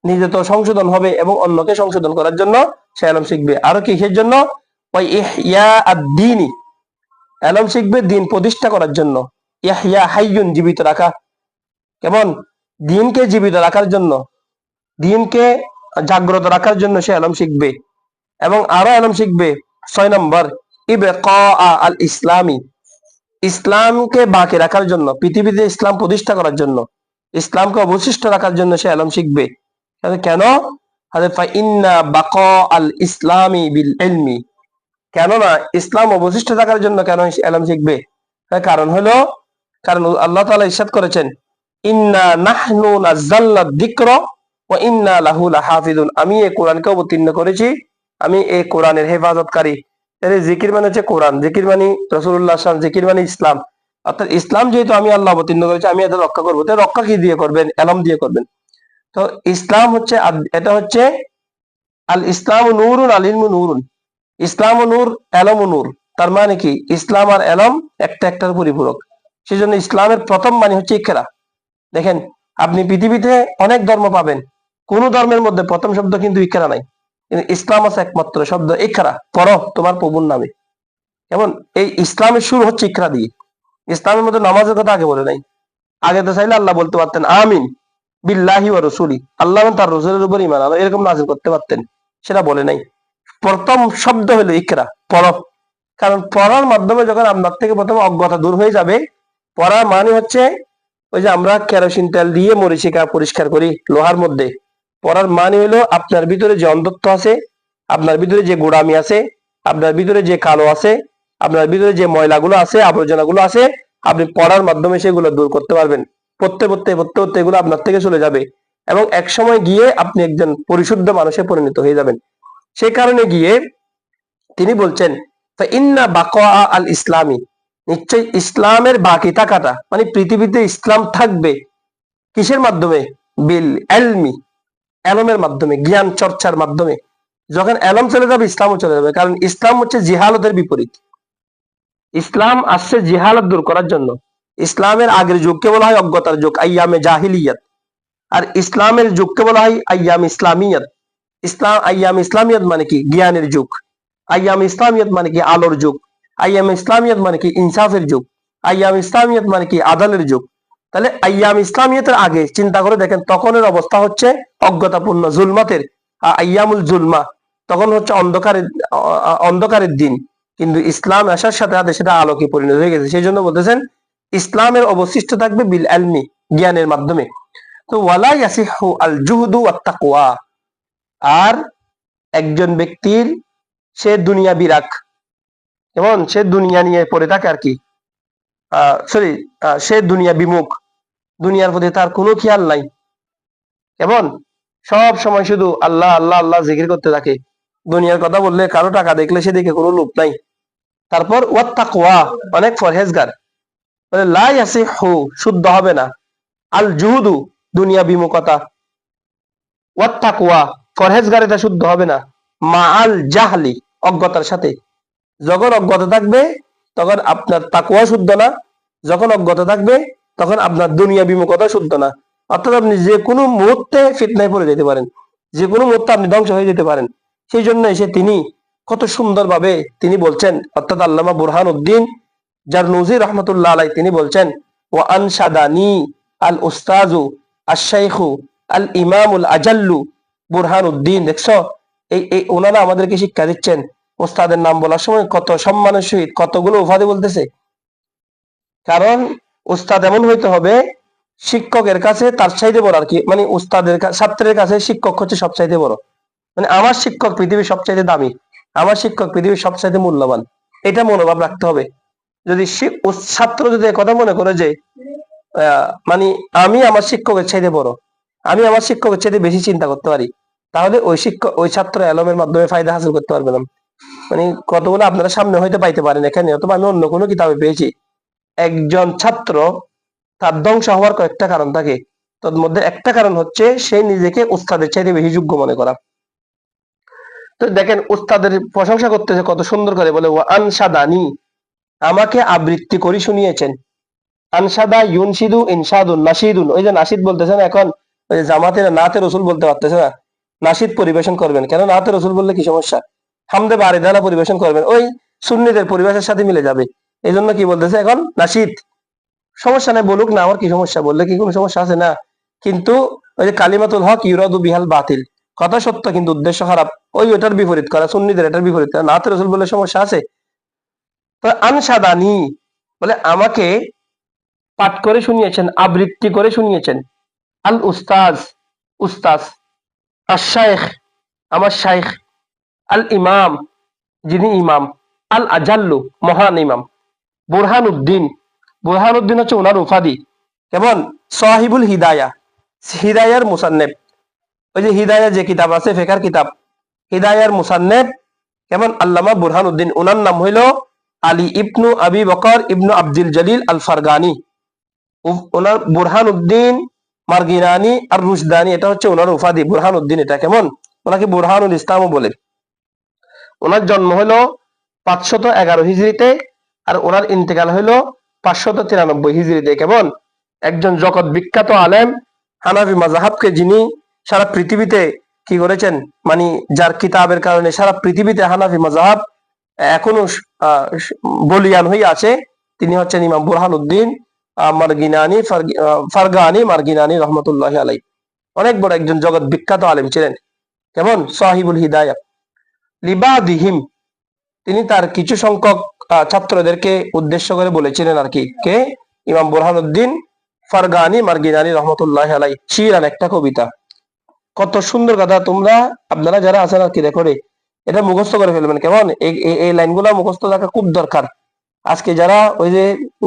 নিজে তো সংশোধন হবে এবং অন্যকে সংশোধন করার জন্য সে এলম শিখবে। আরো কিসের জন্য? ওই ইহইয়া আদ-দীনি, এলম শিখবে দিন প্রতিষ্ঠা করার জন্য। ইহইয়া হাইয়ুন, জীবিত রাখা, কেমন দিনকে জীবিত রাখার জন্য, দিনকে জাগ্রত রাখার জন্য সে এলম শিখবে। এবং আরো এলম শিখবে ৬ নম্বর ইবকা আল ইসলামী, ইসলামকে বাকি রাখার জন্য, পৃথিবীতে ইসলাম প্রতিষ্ঠা করার জন্য, ইসলামকে অবশিষ্ট রাখার জন্য সে এলম শিখবে। কেন? ইন্না বাকা আল ইসলামী বিল ইলমি, কেননা ইসলাম অবশিষ্ট থাকার জন্য কেন এলম শিখবে? কারণ হলো, কারণ আল্লাহ তাআলা ইরশাদ করেছেন ইন্না নাহনু নাযালনা যিকরা ওয়া ইন্না লাহু লাহাফিজুন, আমি এই কোরআনকে অবতীর্ণ করেছি, আমি এই কোরআনের হেফাজতকারী। জিকির মানে হচ্ছে কোরআন, জিকির মানে রাসূলুল্লাহ সাল্লাল্লাহু আলাইহি ওয়াসাল্লাম, জিকির মানে ইসলাম। অর্থাৎ ইসলাম যেহেতু আমি আল্লাহ অবতীর্ণ করেছি, আমি এটা রক্ষা করবো। তো রক্ষা কি দিয়ে করবেন? এলম দিয়ে করবেন। তো ইসলাম হচ্ছে, এটা হচ্ছে আল ইসলাম নূরুন আল ইলমু নূরুন, ইসলাম ও নূর, এলম ও নূর। তার মানে কি ইসলাম আর এলম একটা একটার পরিপূরক। সেই জন্য ইসলামের প্রথম মানে হচ্ছে ইকরা। দেখেন আপনি পৃথিবীতে অনেক ধর্ম পাবেন, কোন ধর্মের মধ্যে প্রথম শব্দ কিন্তু ইকরা নাই, কিন্তু ইসলাম আছে একমাত্র শব্দ ইকরা, পড়ো তোমার প্রভুর নামে। কেমন এই ইসলামের শুরু হচ্ছে ইকরা দিয়ে। ইসলামের মধ্যে নামাজের কথা আগে বলে নাই। আগে তো চাইলে আল্লাহ বলতে পারতেন আমিন বিল্লাহি ওয়া রাসূলি, আল্লাহ এবং তার রাসূলের উপর ঈমান আনো, এরকম নাযিল করতে পারতেন, সেটা বলে নাই। প্রথম শব্দ হলো ইকরা, পড়ো। কারণ পড়ার মাধ্যমে যখন আপনার থেকে প্রথমে অজ্ঞতা দূর হয়ে যাবে, পড়ার মানে হচ্ছে ওই যে আমরা কেরোসিন তেল দিয়ে মরিচিকা পরিষ্কার করি লোহার মধ্যে, পড়ার মানে হলো আপনার ভিতরে যে অন্ধত্ব আছে, আপনার ভিতরে যে গোড়ামি আছে, আপনার ভিতরে যে কালো আছে, আপনার ভিতরে যে ময়লাগুলো আছে, আবর্জনাগুলো আছে, আপনি পড়ার মাধ্যমে সেগুলো দূর করতে পারবেন। পড়তে পড়তে পড়তে পড়তে এগুলো আপনার থেকে চলে যাবে এবং এক সময় গিয়ে আপনি একজন পরিশুদ্ধ মানুষে পরিণত হয়ে যাবেন। সেই কারণে গিয়ে তিনি বলছেন ইন্না বাকা আল ইসলামী, নিশ্চয় ইসলামের বাকি থাকাটা, মানে পৃথিবীতে ইসলাম থাকবে কিসের মাধ্যমে? বিল ইলমি, এলমের মাধ্যমে, জ্ঞান চর্চার মাধ্যমে। যখন এলম চলে যাবে ইসলামও চলে যাবে। কারণ ইসলাম হচ্ছে জিহালতের বিপরীত। ইসলাম আসছে জিহালত দূর করার জন্য। ইসলামের আগের যুগকে বলা হয় অজ্ঞতার যুগ, আইয়ামে জাহিলিয়াত। আর ইসলামের যুগকে বলা হয় আইয়াম ইসলামিয়াত। আইয়াম ইসলামিয়াত মানে কি? জ্ঞানের যুগ। আইয়াম ইসলামিয়াত মানে কি? আলোর যুগ। আইয়াম ইসলামিয়াত মানে কি? ইনসাফের যুগ। আইয়াম ইসলামিয়াত মানে কি? আদালের যুগ। তাহলে আইয়াম ইসলামিয়াতের আগে চিন্তা করে দেখেন, তখনের অবস্থা হচ্ছে অজ্ঞতাপূর্ণ, জুলমাতের, আইয়ামুল জুলমা, তখন হচ্ছে অন্ধকারের দিন। কিন্তু ইসলাম আসার সাথে সাথে সেটা আলোকে পরিণত হয়ে গেছে। সেই জন্য বলতেছেন ইসলামের অবশিষ্ট থাকবে বিল ইলমি, জ্ঞানের মাধ্যমে। তো ওয়ালা ইয়াসিহু আল জুহদু ওয়াত তাকওয়া, আর একজন ব্যক্তির সে দুনিয়া বিরাগ, যেমন সে দুনিয়া নিয়ে পড়ে থাকে আর কি, সে দুনিয়া বিমুখ, দুনিয়ার প্রতি তার কোনো খেয়াল নাই। কেমন সব সময় শুধু আল্লাহ আল্লাহ আল্লাহ জিকির করতে থাকে, দুনিয়ার কথা বললে কারো টাকা দেখলে সেদিকে কোনো লোভ নাই। তারপর ওয়াত তাকওয়া, অনেক পরহেজগার, বলে লা ইয়াসিহু, শুদ্ধ হবে না, আল জুহুদু, দুনিয়া বিমুখতা, ওয়াত তাকওয়া, পরহেজগারিতা শুদ্ধ হবে না, মা আল জাহলি, অজ্ঞতার সাথে। যখন অজ্ঞতা থাকবে তখন আপনার তাকওয়া শুদ্ধ না, যখন অজ্ঞতা থাকবে তখন আপনার দুনিয়া বিমুখতা শুদ্ধ না। অর্থাৎ আপনি যে কোনো মুহূর্তে ফিতনায় পড়ে যেতে পারেন, যে কোনো মুহূর্তে আপনি ধ্বংস হয়ে যেতে পারেন। সেই জন্য এসে তিনি কত সুন্দরভাবে তিনি বলছেন, অর্থাৎ আল্লামা বুরহানুদ্দিন জারনুজি রহমতুল্লাহ আলাই তিনি বলছেন, ওয়া আনশাদানি আল উস্তাজু আশ-শাইখু আল ইমামুল আজাল্লু বুরহানুদ্দিন। দেখছো, এই ওনারা আমাদেরকে শিক্ষা দিচ্ছেন। ওস্তাদের নাম বলার সময় কত সম্মানের সহিত কতগুলো উপাধি বলতেছে। কারণ উস্তাদ এমন হইতে হবে, শিক্ষকের কাছে তার চাইতে বড় আর কি, মানে উস্তাদের ছাত্রের কাছে শিক্ষক হচ্ছে সবচাইতে বড়। মানে আমার শিক্ষক পৃথিবীর সবচাইতে দামি, আমার শিক্ষক পৃথিবীর সবচাইতে মূল্যবান, এটা মনোভাব রাখতে হবে। যদি ছাত্র যদি কথা মনে করে যে মানে আমি আমার শিক্ষকের চাইতে বড়, আমি আমার শিক্ষকের চাইতে বেশি চিন্তা করতে পারি, তাহলে ওই শিক্ষক ওই ছাত্র এলমের মাধ্যমে ফায়দা হাসিল করতে পারবে না। মানে কতগুলো আপনারা সামনে হয়তো পাইতে পারেন এখানে, অথবা আমি অন্য কোনো কিতাবে পেয়েছি। একজন ছাত্র তার ধ্বংস হওয়ার কয়েকটা কারণ থাকে, তার মধ্যে একটা কারণ হচ্ছে সে নিজেকে উস্তাদের চাইতে বেশি যোগ্য মনে করা। তো দেখেন উস্তাদের প্রশংসা করতেছে কত সুন্দর করে, বলে ও আনসাদানি, আমাকে আবৃত্তি করে শুনিয়েছেন। আনসাদা ইউনশিদু ইনসাদুন নাশিদুন, ওই যে নাশিদ বলতেছেন এখন, ওই যে জামাতের নাতে রসুল বলতে পারতেছে না, নাশিদ পরিবেশন করবেন কেন, নাতে রসুল বললে কি সমস্যা, হামদে বারিদানা পরিবেশন করবেন, ওই সুন্নিদের পরিবেশের সাথে মিলে যাবে। এই জন্য কি বলতেছে এখন নাশিদ, সমস্যা নাই বলুক না, আমার কি সমস্যা, বললে কি কোনো সমস্যা আছে না। কিন্তু ওই যে কালিমাতুল হক ইউরাদু বিহাল বাতিল, কথা সত্য কিন্তু উদ্দেশ্য খারাপ, ওই ওটার বিপরীত করা, সুন্নিদের এটার বিপরীত করা, নাতে রসুল বললে সমস্যা আছে। তো আনসাদানি বলে আমাকে পাঠ করে শুনিয়েছেন, আবৃত্তি করে শুনিয়েছেন। আল উস্তাজ, উস্তাজ, আর শাইখ, আমার শাইখ, আল ইমাম, যিনি ইমাম, আল আজাল্লু, মহান ইমাম, বুরহানুদ্দিন, বুরহানুদ্দিন হচ্ছে ওনার উপাধি। কেমন, সাহিবুল হিদায়া, হিদায়ার মুসান্নেব, ওই যে হিদায়া যে কিতাব আছে ফেকার কিতাব, হিদায়ার মুসান্নেব কেমন আল্লামা বুরহানুদ্দিন, ওনার নাম হইল আলী ইবনু আবি বকর ইবনু আব্দুল জলিল আল ফারগানি। ওনার বুরহানুদ্দিন মার্গিনানি আর রুশদানি, এটা হচ্ছে ওনার উপাধি বুরহানুদ্দিন। এটা কেমন, ওনাকে বুরহানুল ইসলামও বলে। ওনার জন্ম হলো 511 হিজরিতে, আর ওনার ইন্তেকাল হলো 593 হিজরিতে। কেমন একজন জগৎ বিখ্যাত আলেম, হানাফি মাযহাবকে যিনি সারা পৃথিবীতে কি করেছেন, মানে যার কিতাবের কারণে সারা পৃথিবীতে হানাফি মাযহাব এখনো বলিয়ান হয়ে আছে, তিনি হচ্ছেন ইমাম বুরহানুদ্দিন মার্গিনানি, ফারগানি মার্গিনানি রহমতুল্লাহ আলাই। অনেক বড় একজন জগৎ বিখ্যাত আলেম ছিলেন। কেমন, সাহিবুল হিদায়া লিবাদিহিম, তিনি তার কিছু সংখ্যক ছাত্রদেরকে উদ্দেশ্য করে বলেছিলেন আর কি, কে, ইমাম বুরহানুদ্দিন ফারগানি মার্গিনানি রহমতুল্লাহ আলাই, শিরান একটা কবিতা। কত সুন্দর কথা, তোমরা আপনারা যারা আছেন আর কি রেকর্ডে এটা মুখস্থ করে ফেলবেন। কেমন এই লাইনগুলো মুখস্থ রাখা খুব দরকার। আজকে যারা ওই যে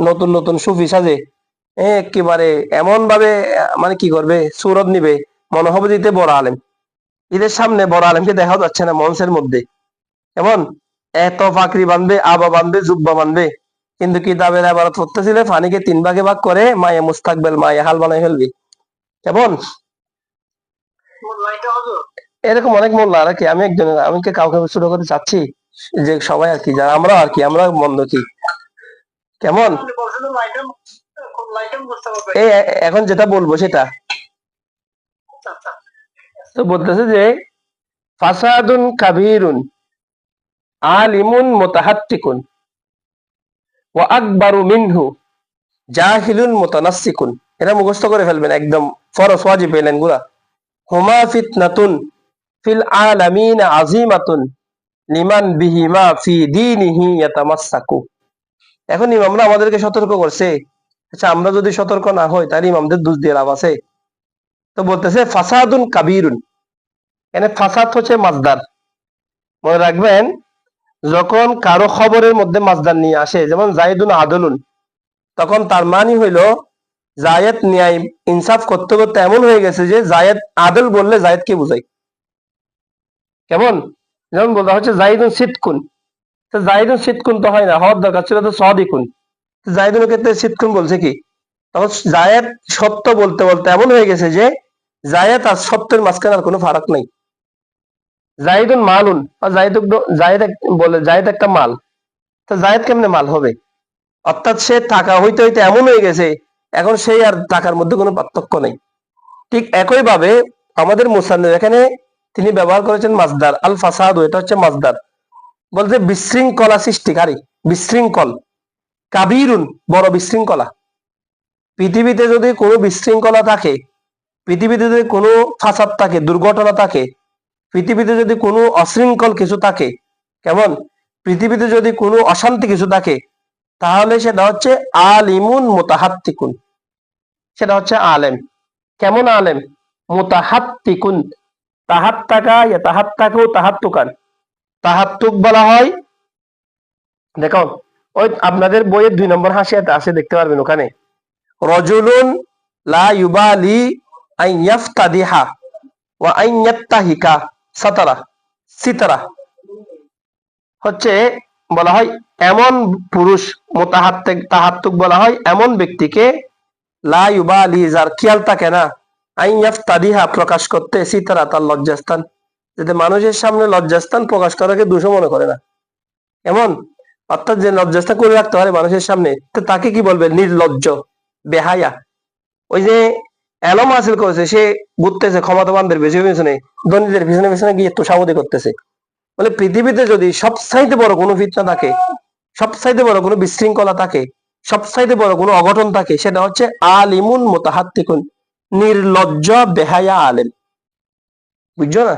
নতুন নতুন সুফি সাজে, একেবারে এমন ভাবে মানে কি করবে, সুরত নিবে, মনে হবে দিতে বড় আলেম, ঈদের সামনে বড় আলেমকে দেখা যাচ্ছে না মঞ্চের মধ্যে। কেমন এত ফাকরি বানবে, আবা বানবে, জুব্বা বানবে, কিন্তু কিতাবের আবারত পড়তেছিলে ফানিকে 3 ভাগে ভাগ করে মায়ে মুস্তাকবেল মায়ে হাল বানাই ফেলবি। কেমন এরকম অনেক মোল্লা আর কি, আমি একজন, আমি কি কাউকে ছোট করতে চাচ্ছি, যে সবাই আর কি, যারা আমরা আর কি, আমরা মন্দ কি। কেমন এই এখন যেটা বলবো সেটা তো বলতেছে যে ফাসাদুন কাবীরুন আলিমুন মুতাহাত্তিকুন ওয়া আকবারু মিনহু জাহিলুন মুতানাসসিকুন। এটা মুখস্থ করে ফেলবেন, একদম ফরজ ওয়াজিব এই লাইনগুলা। হুমা ফিতনাতুন ফিল আলামিন আযীমাতুন লিমান বিহিমা ফি দীনিহি ইয়াতামাসসাকু। এখন ইমামরা আমাদেরকে সতর্ক করছে, আচ্ছা আমরা যদি সতর্ক না হই তাহলে ইমামদের দোষ দিয়ে লাভ আছে। তো বলতেছে ফাসাদুন কাবীরুন, এখানে ফাসাদ হচ্ছে মাজদার, মনে রাখবেন। যখন কারো খবরের মধ্যে মাজদার নিয়ে আসে, যেমন জাইদুন আদলুন, তখন তার মানে হইল জায়েদ ন্যায় ইনসাফ করতে করতে এমন হয়ে গেছে যে জায়েদ আদল বললে জায়েদকে বোঝায়। কেমন? যেমন বলা হচ্ছে জাইদুন সিদকুন, তো জাইদুন সিদকুন তো হয় না, হওয়ার দরকার ছিল তো সদিকুন। জাইদুনের ক্ষেত্রে সিদকুন বলছে কি? তখন জায়েদ সত্য বলতে বলতে এমন হয়ে গেছে যে জায়েদ আর সত্যের মাঝখানে আর কোনো ফারাক নাই। জাইদুন মালুন, আর বলে জায়েদ একটা মাল, তো জায়েদ কেমনে মাল হবে? অর্থাৎ সে টাকা হইতে হইতে এমন হয়ে গেছে, এখন সেই আর টাকার মধ্যে কোনো পার্থক্য নেই। ঠিক একই ভাবে আমাদের মুসান্নিফ এখানে তিনি ব্যবহার করেছেন মাজদার আল ফাসাদ, এটা হচ্ছে মাজদার, বলতে বিশৃঙ্খলা সৃষ্টিকারী, বিশৃঙ্খল, কাবিরুন বড় বিশৃঙ্খলা। পৃথিবীতে যদি কোনো বিশৃঙ্খলা থাকে, পৃথিবীতে যদি কোনো ফাসাদ থাকে, দুর্ঘটনা থাকে, পৃথিবীতে যদি কোনো অশৃঙ্খল কিছু থাকে, কেমন, পৃথিবীতে যদি কোনো অশান্তি কিছু থাকে, তাহলে সেটা হচ্ছে আলিমুন মুতাহাত্তিকুন, সেটা হচ্ছে আলেম। কেমন আলেম? মুতাহাত্তিকুন, তাহাত্তাকা ইয়াতাহাত্তাকু তাহাত্তুকান, তাহাত্তুক বলা হয়। দেখো ওই আপনাদের বইয়ের 2 নম্বর হাসিয়াতে আছে, দেখতে পারবেন ওখানে, রজুলুন লা ইউবালি আন ইয়াফতাদিহা ওয়া আন ইয়াত্তাহিকা সাতারা সিতারা, হচ্ছে বলা হয় এমন পুরুষ, মুতাহাত্তিক তাহাত্তুক বলা হয় এমন ব্যক্তিকে, লা ইউবালি যার খেয়াল থাকে না, আন ইয়াফতাদিহা প্রকাশ করতে, সিতারা তার লজ্জাস্থান, যাতে মানুষের সামনে লজ্জাস্থান প্রকাশ করাকে দোষ মনে করে না। এমন, অর্থাৎ যে লজ্জাস্থান করে রাখতে পারে মানুষের সামনে, তো তাকে কি বলবে? নির্লজ্জ, বেহায়া। ওই যে এলম হাসিল করেছে, সে ঘুরতেছে ক্ষমতাবানদের পেছনে পেছনে, ধনীদের পিছনে পিছনে গিয়ে তোষামতি করতেছে। বলে পৃথিবীতে যদি সবচাইতে বড় কোনো ফিতনা থাকে, সবচাইতে বড় কোনো বিশৃঙ্খলা থাকে, সবচাইতে বড় কোনো অঘটন থাকে, সেটা হচ্ছে আলিমুন মুতাহাত্তিকুন, নির্লজ্জ বেহায়া আলেম। বুঝছো না?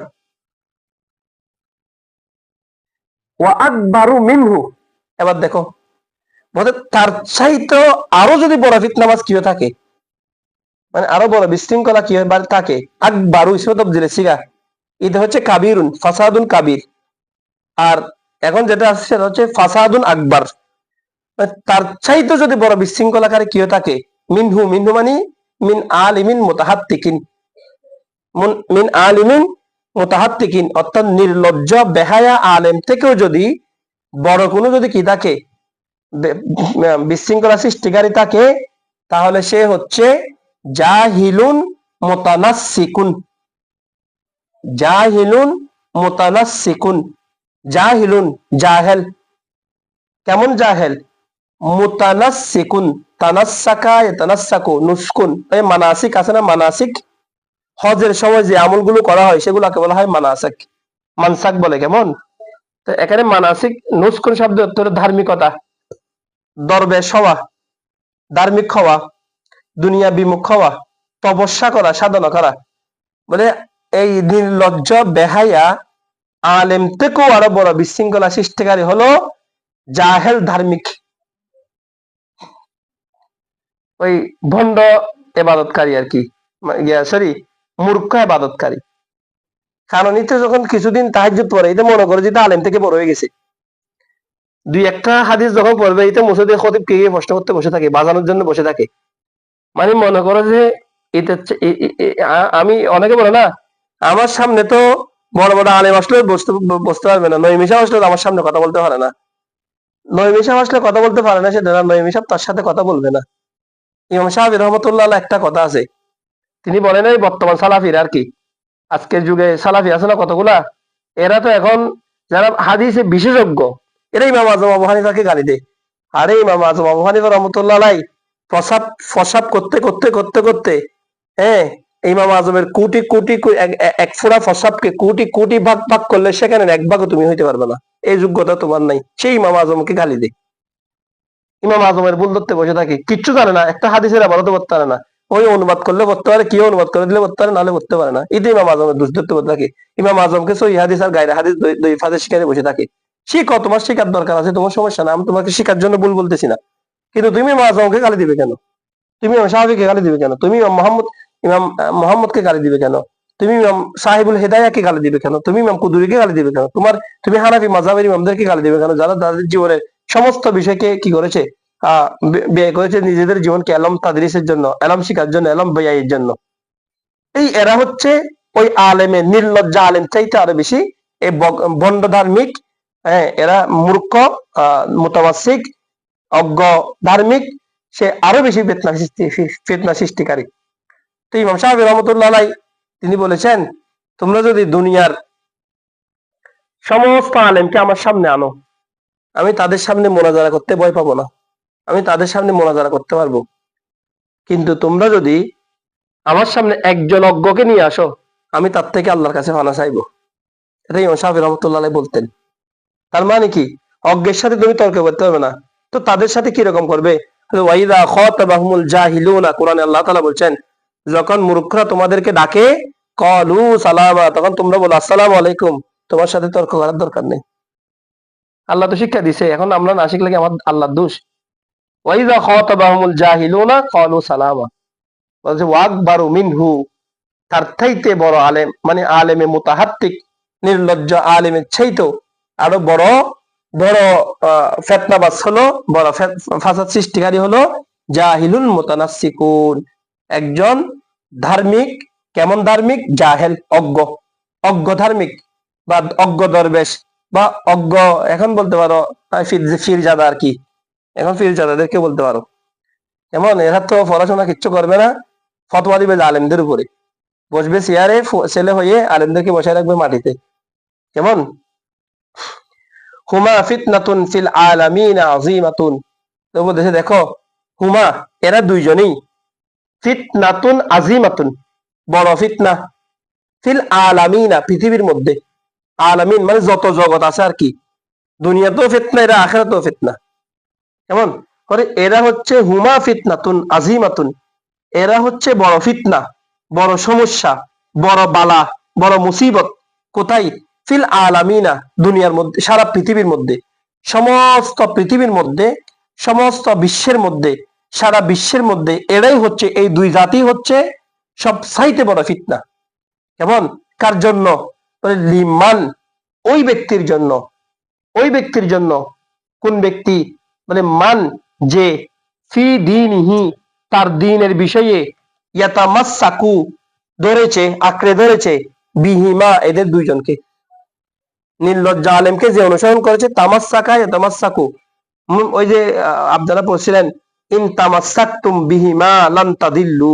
ওয়া আকবারু মিনহু, এবার দেখো, বলতে তার চাইতে আরো যদি বড় ফিতনাবাজ কি হয়ে থাকে, মানে আরো বড় বিশৃঙ্খলা কি হয় থাকে, আকবারু ইসমে তাফদীলে সিগা, এটা হচ্ছে কাবিরুন, ফাসাদুন কাবির। আর এখন যেটা আসছে সেটা হচ্ছে ফাসাদুন আকবার, মানে তার চাইতে যদি বড় বিশৃঙ্খলাকারী কি হয়ে থাকে, মিনহু, মিনহু মানে মিন আলিমিন মুতাহাত্তিকিন, মিন আলিমিন মুতাহাত্তিকিন, অর্থাৎ নির্লজ্জ বেহায়া আলেম থেকেও যদি বড় কোনো যদি কি থাকে, বিশৃঙ্খলা সৃষ্টিকারী থাকে, তাহলে সে হচ্ছে জাহিলুন মুতানাসসিকুন, জাহিলুন মুতানাসসিকুন, জাহিলুন জাহেল। কেমন জাহেল? মুতানাসসিকুন, তানাসসাকা ইয়াতানাসসাকু, নুসকুন, এই মানাসিক আছে না, মানাসিক, হজের সময় যে আমলগুলো করা হয় সেগুলোকে বলা হয় মানাসিক, মানসাক বলে। কেমন? তো এখানে মানাসিক, নুসকুন শব্দ অর্থ হলো ধার্মিকতা, দরবেশ হওয়া, ধার্মিক হওয়া, দুনিয়া বিমুখ হওয়া, তপস্যা করা, সাধনা করা। বলে এই নির্লজ্জ বেহায়া আলেম থেকেও আরো বড় বিশৃঙ্খলা সৃষ্টিকারী হলো জাহেল ধার্মিক, ওই ভণ্ড এবাদতকারী আর কি, সরি, মূর্খ এবাদতকারী। কারণ এতে যখন কিছুদিন তাহাজ্জুদ পড়ে, এটা মনে করে যে আলেম থেকে বড় হয়ে গেছে। 2-1টা হাদিস যখন পড়বে, এটা মসজিদে খতিব কে প্রশ্ন করতে বসে থাকে, বাজানোর জন্য বসে থাকে। মানে মনে করো যে এটা আমি, অনেকে বলে না, আমার সামনে তো বড় বড় আলেম আসলে বসতে পারবে না, নঈম সাহেব আসলে আমার সামনে কথা বলতে পারে না, নঈম সাহেব আসলে কথা বলতে পারে না, সেটা নঈম সাহেব তার সাথে কথা বলবে না। ইমাম সাহেব রহমতুল্লাহ একটা কথা আছে, তিনি বলেন এই বর্তমান সালাফির আর কি, আজকের যুগে সালাফি আছে না কতগুলা, এরা তো এখন যারা হাদিসে বিশেষজ্ঞ, এরা ইমাম আজম আবু হানিফাকে গালি দেয়। আরে ইমাম আজম আবু হানিফা রহমতুল্লাহ আলাই প্রসাব ফসাব করতে করতে করতে করতে, হ্যাঁ, ইমাম আজমের কোটি কোটি এক ফোঁড়া ফসাবকে কোটি কোটি ভাগ ভাগ করলে সেখানে এক ভাগও তুমি হইতে পারবে না, এই যোগ্যতা তোমার নাই। সেই ইমাম আজমকে গালি দেয়। ইমাম আজমের ভুল ধরতে বসে থাকে, কিচ্ছু জানে না, একটা হাদিসের আবারও করতে পারে না, ওই অনুবাদ করলে করতে পারে, কি অনুবাদ করে দিলে করতে পারে, নাহলে করতে পারে না। এটা ইমাম আজমের দোষ ধরতে বসে থাকে। ইমাম আজমকে সহি হাদিস আর গায়রে হাদিস দুই ফাঁদে শিখাতে বসে থাকে। শিখো, তোমার শিখার দরকার আছে, তোমার সমস্যা না, আমি তোমাকে শিখার জন্য ভুল বলতেছি না, কিন্তু তুমি ইমাম আজমকে গালি দিবে কেন? তুমি ইমাম সাহাবীকে গালি দিবে কেন? তুমি ইমাম মোহাম্মদকে গালি দিবে কেন? তুমি ইমাম সাহেবুল হেদায়াকে গালি দিবে কেন? তুমি ইমাম কুদুরিকে গালি দিবে কেন? তুমি হানাফি মাযহাবের ইমামদেরকে গালি দিবে কেন, যারা তাদের জীবনের সমস্ত বিষয়কে কি করেছে, ব্যয় করেছে নিজেদের জীবনকে এলম তাদরিসের জন্য, এলম শিখার জন্য, এলম বয়াইয়ের জন্য। এই এরা হচ্ছে ওই আলেমের নির্লজ্জা আলেম চাইতে আরো বেশি এই বন্ড ধার্মিক, হ্যাঁ, এরা মূর্খ, মুতামাসসিক, অজ্ঞ ধার্মিক, সে আরো বেশি ফিতনা সৃষ্টিকারী। তো ইমাম সাহেব রহমতুল্লাহ আলাই তিনি বলেছেন, তোমরা যদি দুনিয়ার সমস্ত আলেমকে আমার সামনে আনো, আমি তাদের সামনে মোনাজারা করতে ভয় পাবো না, আমি তাদের সামনে মোনাজারা করতে পারবো। কিন্তু তোমরা যদি আমার সামনে একজন অজ্ঞকে নিয়ে আসো, আমি তার থেকে আল্লাহর কাছে পানা চাইবো। এটা ইমাম সাহেব রহমতুল্লাহ আলাই বলতেন। তার মানে কি, অজ্ঞের সাথে তুমি তর্ক করতে হবে না, তো তাদের সাথে কিরকম করবে? ওয়াইদা খাতাবাহুমুল জাহিলুনা, কোরআনে আল্লাহ তাআলা বলছেন, যখন মূর্খরা তোমাদেরকে ডাকে ক্বালু সালামা, তখন তোমরা বলো আসসালামু আলাইকুম, তোমার সাথে তর্ক করার দরকার নেই। আল্লাহ তো শিক্ষা দিছে, এখন আমরা না শিখলে কি আমার আল্লাহর দোষ? ওয়াইদা খাতাবাহুমুল জাহিলুনা ক্বালু সালামা, বলছে ওয়াকবারু মিনহু, তার চাইতে বড় আলেম, মানে আলেমে মুতাহাত্তিক, নির্লজ্জ আলেমের চাইতেও আরো বড় বড় ফেতনাবাজ হলো, বড় ফাসাদ সৃষ্টিকারী হলো জাহিলুল মুতানাসসিকুন, একজন ধার্মিক। কেমন ধার্মিক? জাহেল, অজ্ঞ, অজ্ঞ ধার্মিক, বা অজ্ঞ দরবেশ, বা অজ্ঞ, এখন বলতে পারো ফিরজাদা আর কি, এখন ফিরজাদাদেরকে বলতে পারো। এমন এরা তো পড়াশোনা কিচ্ছু করবে না, ফতোয়া দিবে আলেমদের উপরে, বসবে চেয়ারে, ছেলে হয়ে আলেমদেরকে বসায় রাখবে মাটিতে। কেমন? হুমা ফিতনাতুন ফিল আলামিন আযীমাতুন, তো বলতেছে দেখো, হুমা, এরা দুইজনই, ফিতনাতুন আযীমাতুন, বড় ফিতনা, ফিল আলামিনা, পৃথিবীর মধ্যে, আলামিন মানে যত জগৎ আছে আর কি, দুনিয়াতেও ফিতনা, এরা আখিরাতেও ফিতনা। কেমন করে? এরা হচ্ছে হুমা ফিতনাতুন আযীমাতুন, এরা হচ্ছে বড় ফিতনা, বড় সমস্যা, বড় বালা, বড় মুসিবত। কোথায়? ফিল আলামিনা, দুনিয়ার মধ্যে, সারা পৃথিবীর মধ্যে, সমস্ত পৃথিবীর মধ্যে, সমস্ত বিশ্বের মধ্যে, সারা বিশ্বের মধ্যে এরাই হচ্ছে, এই দুই জাতি হচ্ছে সব চাইতে বড় ফিতনা। কেমন? কার জন্য? লিমান, ওই ব্যক্তির জন্য, ওই ব্যক্তির জন্য। কোন ব্যক্তি? মানে মান, যে ফি দীনিহি, তার দ্বীনের বিষয়ে, ইয়াতামাসসাকু, ধরেছে, আঁকড়ে ধরেছে, বিহিমা, এদের দুইজনকে, নির্লজ্জ আলেমকে যে অনুসরণ করেছে, তামাসসাকা ইয়াতামাসসাকু, ওই যে আপনারা পড়ছিলেন, ইন তামাসসাকতুম বিহিমা লান তাদিল্লু,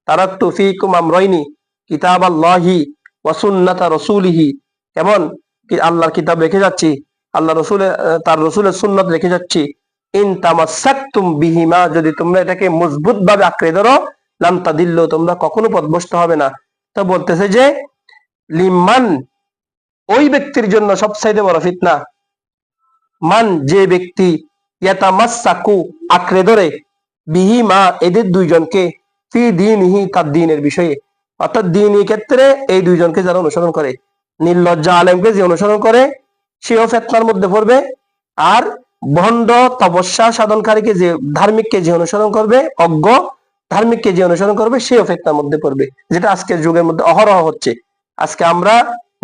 তারাকতু ফীকুম আমরাইনি, কিতাবাল্লাহি ওয়া সুন্নাতা রাসূলিহি। কেমন? কি আল্লাহর কিতাব রেখে যাচ্ছি, আল্লাহ রসুলের, তার রসুলের সুন্নাত রেখে যাচ্ছি। ইন তামাসসাকতুম বিহিমা, যদি তোমরা এটাকে মজবুত ভাবে আঁকড়ে ধরো, লান তাদিল্লু, তোমরা কখনো পথভ্রষ্ট হবে না। তো বলতেছে যে লিমান, ওই ব্যক্তির জন্য সবচাইতে বড় ফিতনা, মান, যে ব্যক্তি, ইয়াতামাসসাকু, আঁকড়ে ধরে, বিহি মা, এদের দুইজনকে, ফি দীনিহি, তার দ্বীনের বিষয়ে, অর্থাৎ দ্বীনি ক্ষেত্রে এই দুইজনকে যারা অনুসরণ করে, নির্লজ্জা আলেমকে যে অনুসরণ করে, সেও ফিতনার মধ্যে পড়বে, আর ভণ্ড তপস্যা সাধনকারীকে, যে ধার্মিককে যে অনুসরণ করবে, অজ্ঞ ধার্মিককে যে অনুসরণ করবে, সেও ফিতনার মধ্যে পড়বে, যেটা আজকের যুগের মধ্যে অহরহ হচ্ছে। আজকে আমরা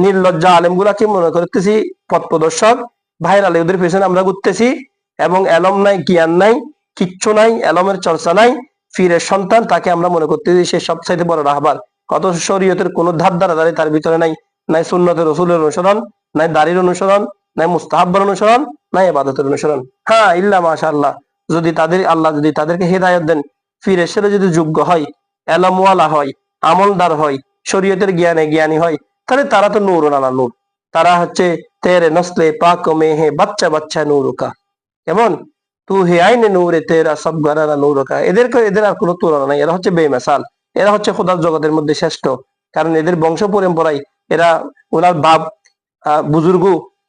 নির্লজ্জা আলেমগুলাকে মনে করতেছি পথ প্রদর্শক, ভাইরাল, ওদের পেছনে আমরা ঘুরতেছি, এবং এলম নাই, জ্ঞান নাই, কিচ্ছু নাই, এলমের চর্চা নাই, ফিরের সন্তান, তাকে আমরা মনে করতেছি সে সবচাইতে বড় রাহবার। কত শরীয়তের কোন ধার ধারাধারি তার ভিতরে নাই, নাই সুন্নতের রসুলের অনুসরণ, নাই দাড়ির অনুসরণ, নাই মুস্তাহাব্বার অনুসরণ, নাই ইবাদতের অনুসরণ। হ্যাঁ, ইল্লা মাশাআল্লাহ, যদি তাদের, আল্লাহ যদি তাদেরকে হেদায়েত দেন, ফিরে সেটা যদি যোগ্য হয়, এলমওয়ালা হয়, আমলদার হয়, শরীয়তের জ্ঞানে জ্ঞানী হয়, তাহলে তারা তো নূর আলা নূর, তারা হচ্ছে তেরে নসলে পাক মে হে বাচ্চা বাচ্চা নূরকা। কেমন? তু হে আইনে নূরে তেরা সব গারারা নূরকা, এদের আর কোনো তুলনা নাই, এরা হচ্ছে বেমিসাল, এরা হচ্ছে খোদার জগতের মধ্যে শ্রেষ্ঠ। কারণ এদের বংশ পরম্পরায়, এরা, ওনার বাপ বুজুর্গ,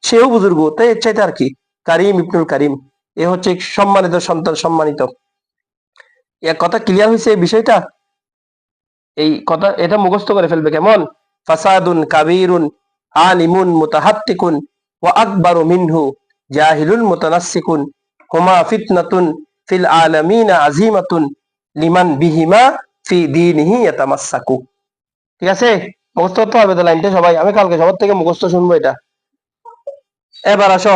সেও বুজুর্গ, তাই এর চাইতে আর কি, কারিম ইবনুল কারিম, এ হচ্ছে সম্মানিত সন্তান, সম্মানিত। এক কথা ক্লিয়ার হয়েছে এই বিষয়টা? এই কথা এটা মুখস্থ করে ফেলবে। কেমন? ফাসাদুন কাবীরুন আলিমুন মুতাহাত্তিকুন ওয়া আকবারু মিনহু জাহিলুন মুতানাসসিকুন হুমা ফিতনাতুন ফিল আলামিনা আযীমাতুন লিমান বিহিমা ফি দীনিহি ইয়াতামাসসাকু। ঠিক আছে? মুখস্থ করতে হবে তো লাইনটা সবাই, আমি কালকে সবার থেকে মুখস্থ শুনবো এটা। এবার আসো।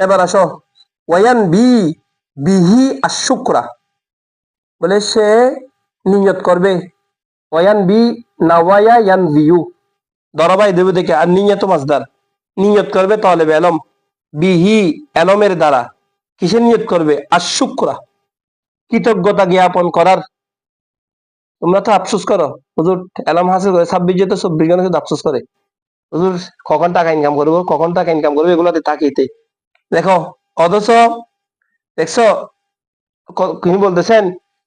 এবার আসো, ওয়ান বি বিহি আশুকরা, বলে সে নিয়ত করবে। ওয়ান বি নাওয়ায়া ইয়ান বিউ, ধরাবাই দেব দেখে, আর নিয়ত মাসদার, নিয়ত করবে তলেবে এলম, বিহি এলমের দ্বারা, কিসের নিয়ত করবে? আশুকরা, কৃতজ্ঞতা জ্ঞাপন করার। তোমরা তো আফসোস করো, হুজুর এলম হাসিল করে 26 যেতে 24 জনে শুধু আফসোস করে, হুজুর কখন টাকা ইনকাম করবো, কখন টাকা ইনকাম করবো, এগুলোতে তাকিয়েতে দেখো। অথচ দেখছো তিনি বলতেছেন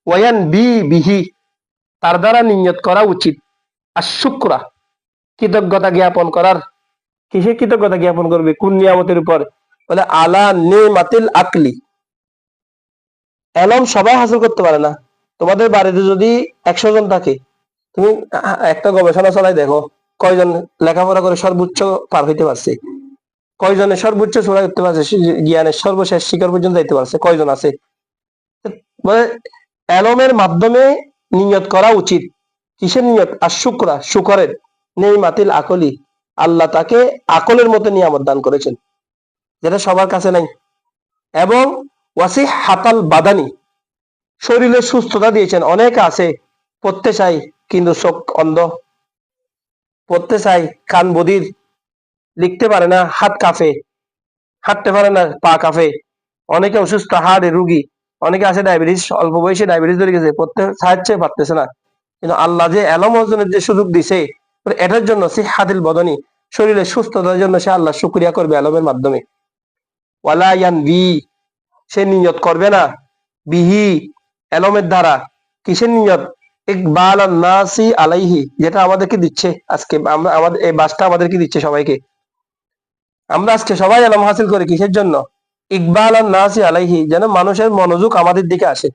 ওয়ান বি বিহি, তার দ্বারা নিয়ত করা উচিত, আর শুক্রা, কৃতজ্ঞতা জ্ঞাপন করার। কিসে কৃতজ্ঞতা জ্ঞাপন করবে? কোন নিয়ামতের উপর? বলে আলা নেমাতিল আকলি। এলম সবাই হাসিল করতে পারে না। তোমাদের বাড়িতে যদি 100 জন থাকে, তুমি একটা গবেষণা চালাই দেখো, কয়জন লেখাপড়া করে সর্বোচ্চ পার হইতে পারছে, কয়জনে সর্বোচ্চ চূড়া করতে পারছে, জ্ঞানের সর্বশেষ শিকার পর্যন্ত যাইতে পারছে, কয়জন আছে? মানে এলমের মাধ্যমে নিয়ত করা উচিত। কিসের নিয়ত? আর শুক্রা, শুকরের। নেই মাতিল আকলি, আল্লাহ তাকে আকলের মতো নিয়ামত দান করেছেন, যেটা সবার কাছে নাই। এবং ওয়াসি হাতাল বাদানি, শরীরের সুস্থতা দিয়েছেন। অনেকে আছে পড়তে চাই কিন্তু চোখ অন্ধ, পড়তে চাই কান বধির, লিখতে পারে না, হাত কাঁপে, হাঁটতে পারে না, পা কাঁপে। অনেকে অসুস্থ, হাড়ের রুগী, অনেকে আছে ডায়াবেটিস, অল্প বয়সে ডায়াবেটিস ধরে গেছে, পড়তে চাইছে পারতেছে না। কিন্তু আল্লাহ যে এলম অর্জনের যে সুযোগ দিছে, এটার জন্য সে হাদিল বদনি, শরীরের সুস্থতার জন্য সে আল্লাহ শুকরিয়া করবে এলমের মাধ্যমে। ওয়ালা ইয়ান বি, সে নিয়ত করবে না, বিহি এলমের দ্বারা। কিসের নিয়ত? ইকবাল নাসি আলাইহি, যেটা আমাদেরকে দিচ্ছে আজকে, আমরা আমাদের এই বাসটা আমাদেরকে দিচ্ছে সবাইকে। আমরা আজকে সবাই এলম হাসিল করি কিসের জন্য? ইকবাল নাসি আলাইহি, যেন মানুষের মনোযোগ আমাদের দিকে আসে।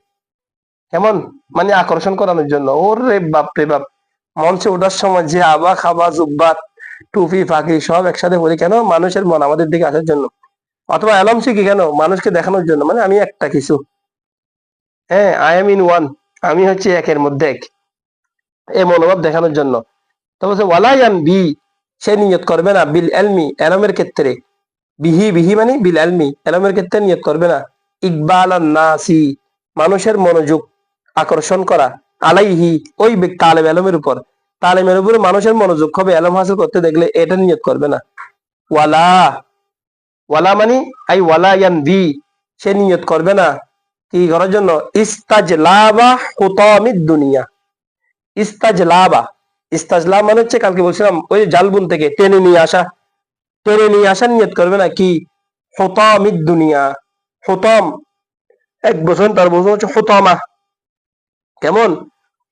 কেমন? মানে আকর্ষণ করানোর জন্য। ওর রে বাপ রে বাপ, মঞ্চে ওঠার সময় যে আবা খাবা জুব্বাত টুপি ফাঁকি সব একসাথে বলি কেন? মানুষের মন আমাদের দিকে আসার জন্য। অথবা অ্যালার্ম শিখি কেন? মানুষকে দেখানোর জন্য, মানে আমি একটা কিছু, হ্যাঁ, আই এম ইন ওয়ান, আমি হচ্ছে একের মধ্যে এক, এই মনোভাব দেখানোর জন্য। তো বলছে ওয়ালায়ান বি, সে নিয়ত করবে না, বিল এলমি, এলমের ক্ষেত্রে, বিহি বিহি মানে বিল এলমি, এলমের ক্ষেত্রে নিয়ত করবে না। ইকবাল নাসি, মানুষের মনোযোগ আকর্ষণ করা, আলাইহি, ওই তালেব এলমের উপর, তালেমের উপরে মানুষের মনোযোগ হবে এলম হাসিল করতে দেখলে, এটা নিয়ত করবে না। ওয়ালা, ওয়ালা মানে আই ওয়ালা ইয়ান বি, সে নিয়ত করবে না কি করার জন্য? ইস্তাজলাবা হুতামিদ দুনিয়া, ইস্তাজলাবা, ইস্তাজলা মানে হচ্ছে কালকে বলছিলাম ওই জালবুন থেকে টেনে নিয়ে আসা, টেনে নিয়ে আসা নিয়ত করবে না কি? হুতামিদ দুনিয়া, হুতাম এক বছর, তার বছর হচ্ছে হুতামা। কেমন?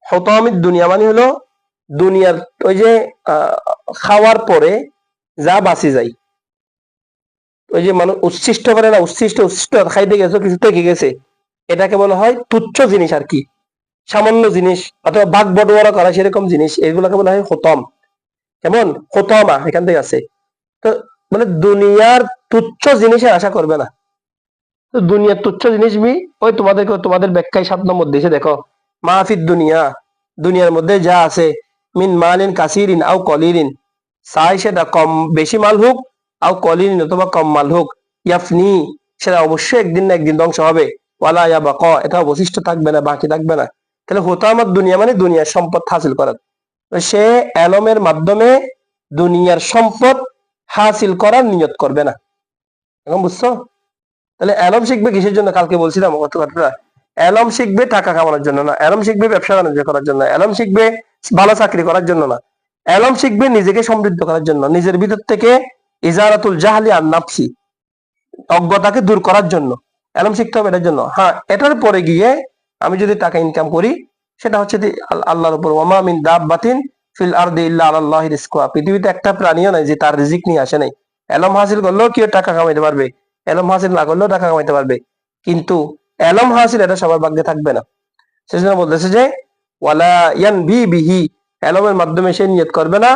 হুতামিদ দুনিয়া মানে হলো দুনিয়ার ওই যে খাওয়ার পরে যা বাঁচি যায়, ওই যে মানুষ উচ্ছিষ্ট করে না, উচ্ছিষ্ট উচ্ছিষ্ট খাইতে গেছে, কিছু থেকে গেছে, এটাকে বলা হয় তুচ্ছ জিনিস আর কি, সামান্য জিনিস, অথবা ভাগ বটোয়ারা করা সেরকম জিনিস, এগুলোকে বলা হয় হোতম। কেমন? হোতমা এখান থেকে আছে। তো মানে দুনিয়ার তুচ্ছ জিনিসের আশা করবে না। তো দুনিয়ার তুচ্ছ জিনিস ওই তোমাদেরকে তোমাদের ব্যাখ্যায় 7 নম্বর দিয়েছে দেখো, মাহফিদ দুনিয়া, দুনিয়ার মধ্যে যা আছে, মিন মালিন কাসিরিন আও কলিরিন, চাই সেটা কম বেশি মাল হোক, আও কলিরিন অথবা কম মাল হোক, ইয়াফনি, সেটা অবশ্যই একদিন না একদিন ধ্বংস হবে, ওয়ালা ইয়াবাক, এটা অবশিষ্ট থাকবে না, বাকি থাকবে না। তাহলে হোতামাত দুনিয়া মানে দুনিয়ার সম্পদ হাসিল করার, সে এলমের মাধ্যমে দুনিয়ার সম্পদ হাসিল করার নিয়ত করবে না। এখন বুঝছো? তাহলে এলম শিখবে কিসের জন্য? কালকে বলছিলাম কত কথাটা, এলম শিখবে টাকা কামানোর জন্য না, এলম শিখবে ব্যবসা বাণিজ্য করার জন্য, এলম শিখবে ভালো চাকরি করার জন্য না, এলম শিখবে নিজেকে সমৃদ্ধ করার জন্য, নিজের ভিতর থেকে ইজারাতুল জাহলি আর নাফসি, অজ্ঞতাকে দূর করার জন্য এলম শিখতে হবে। এটার জন্য, হ্যাঁ, এটার পরে গিয়ে আমি যদি টাকা ইনকাম করি, সেটা হচ্ছে আল্লাহর উপর, ওমা মিন দাব্বাতিন ফিল আরদি ইল্লা আলাল্লাহি রিজকুহা, পৃথিবীতে একটা প্রাণীও নাই যে তার রিজিক নিয়ে আসে নাই। এলম হাসিল করলেও কেউ টাকা কামাইতে পারবে, এলম হাসিল না করলেও টাকা কামাইতে পারবে, কিন্তু এলম হাসিল এটা সবার ভাগ্যে থাকবে না। সেজন্য বলতেছে যে ওয়ালা ইয়ান বি বিহি, এলমের মাধ্যমে সে নিয়ত করবে না,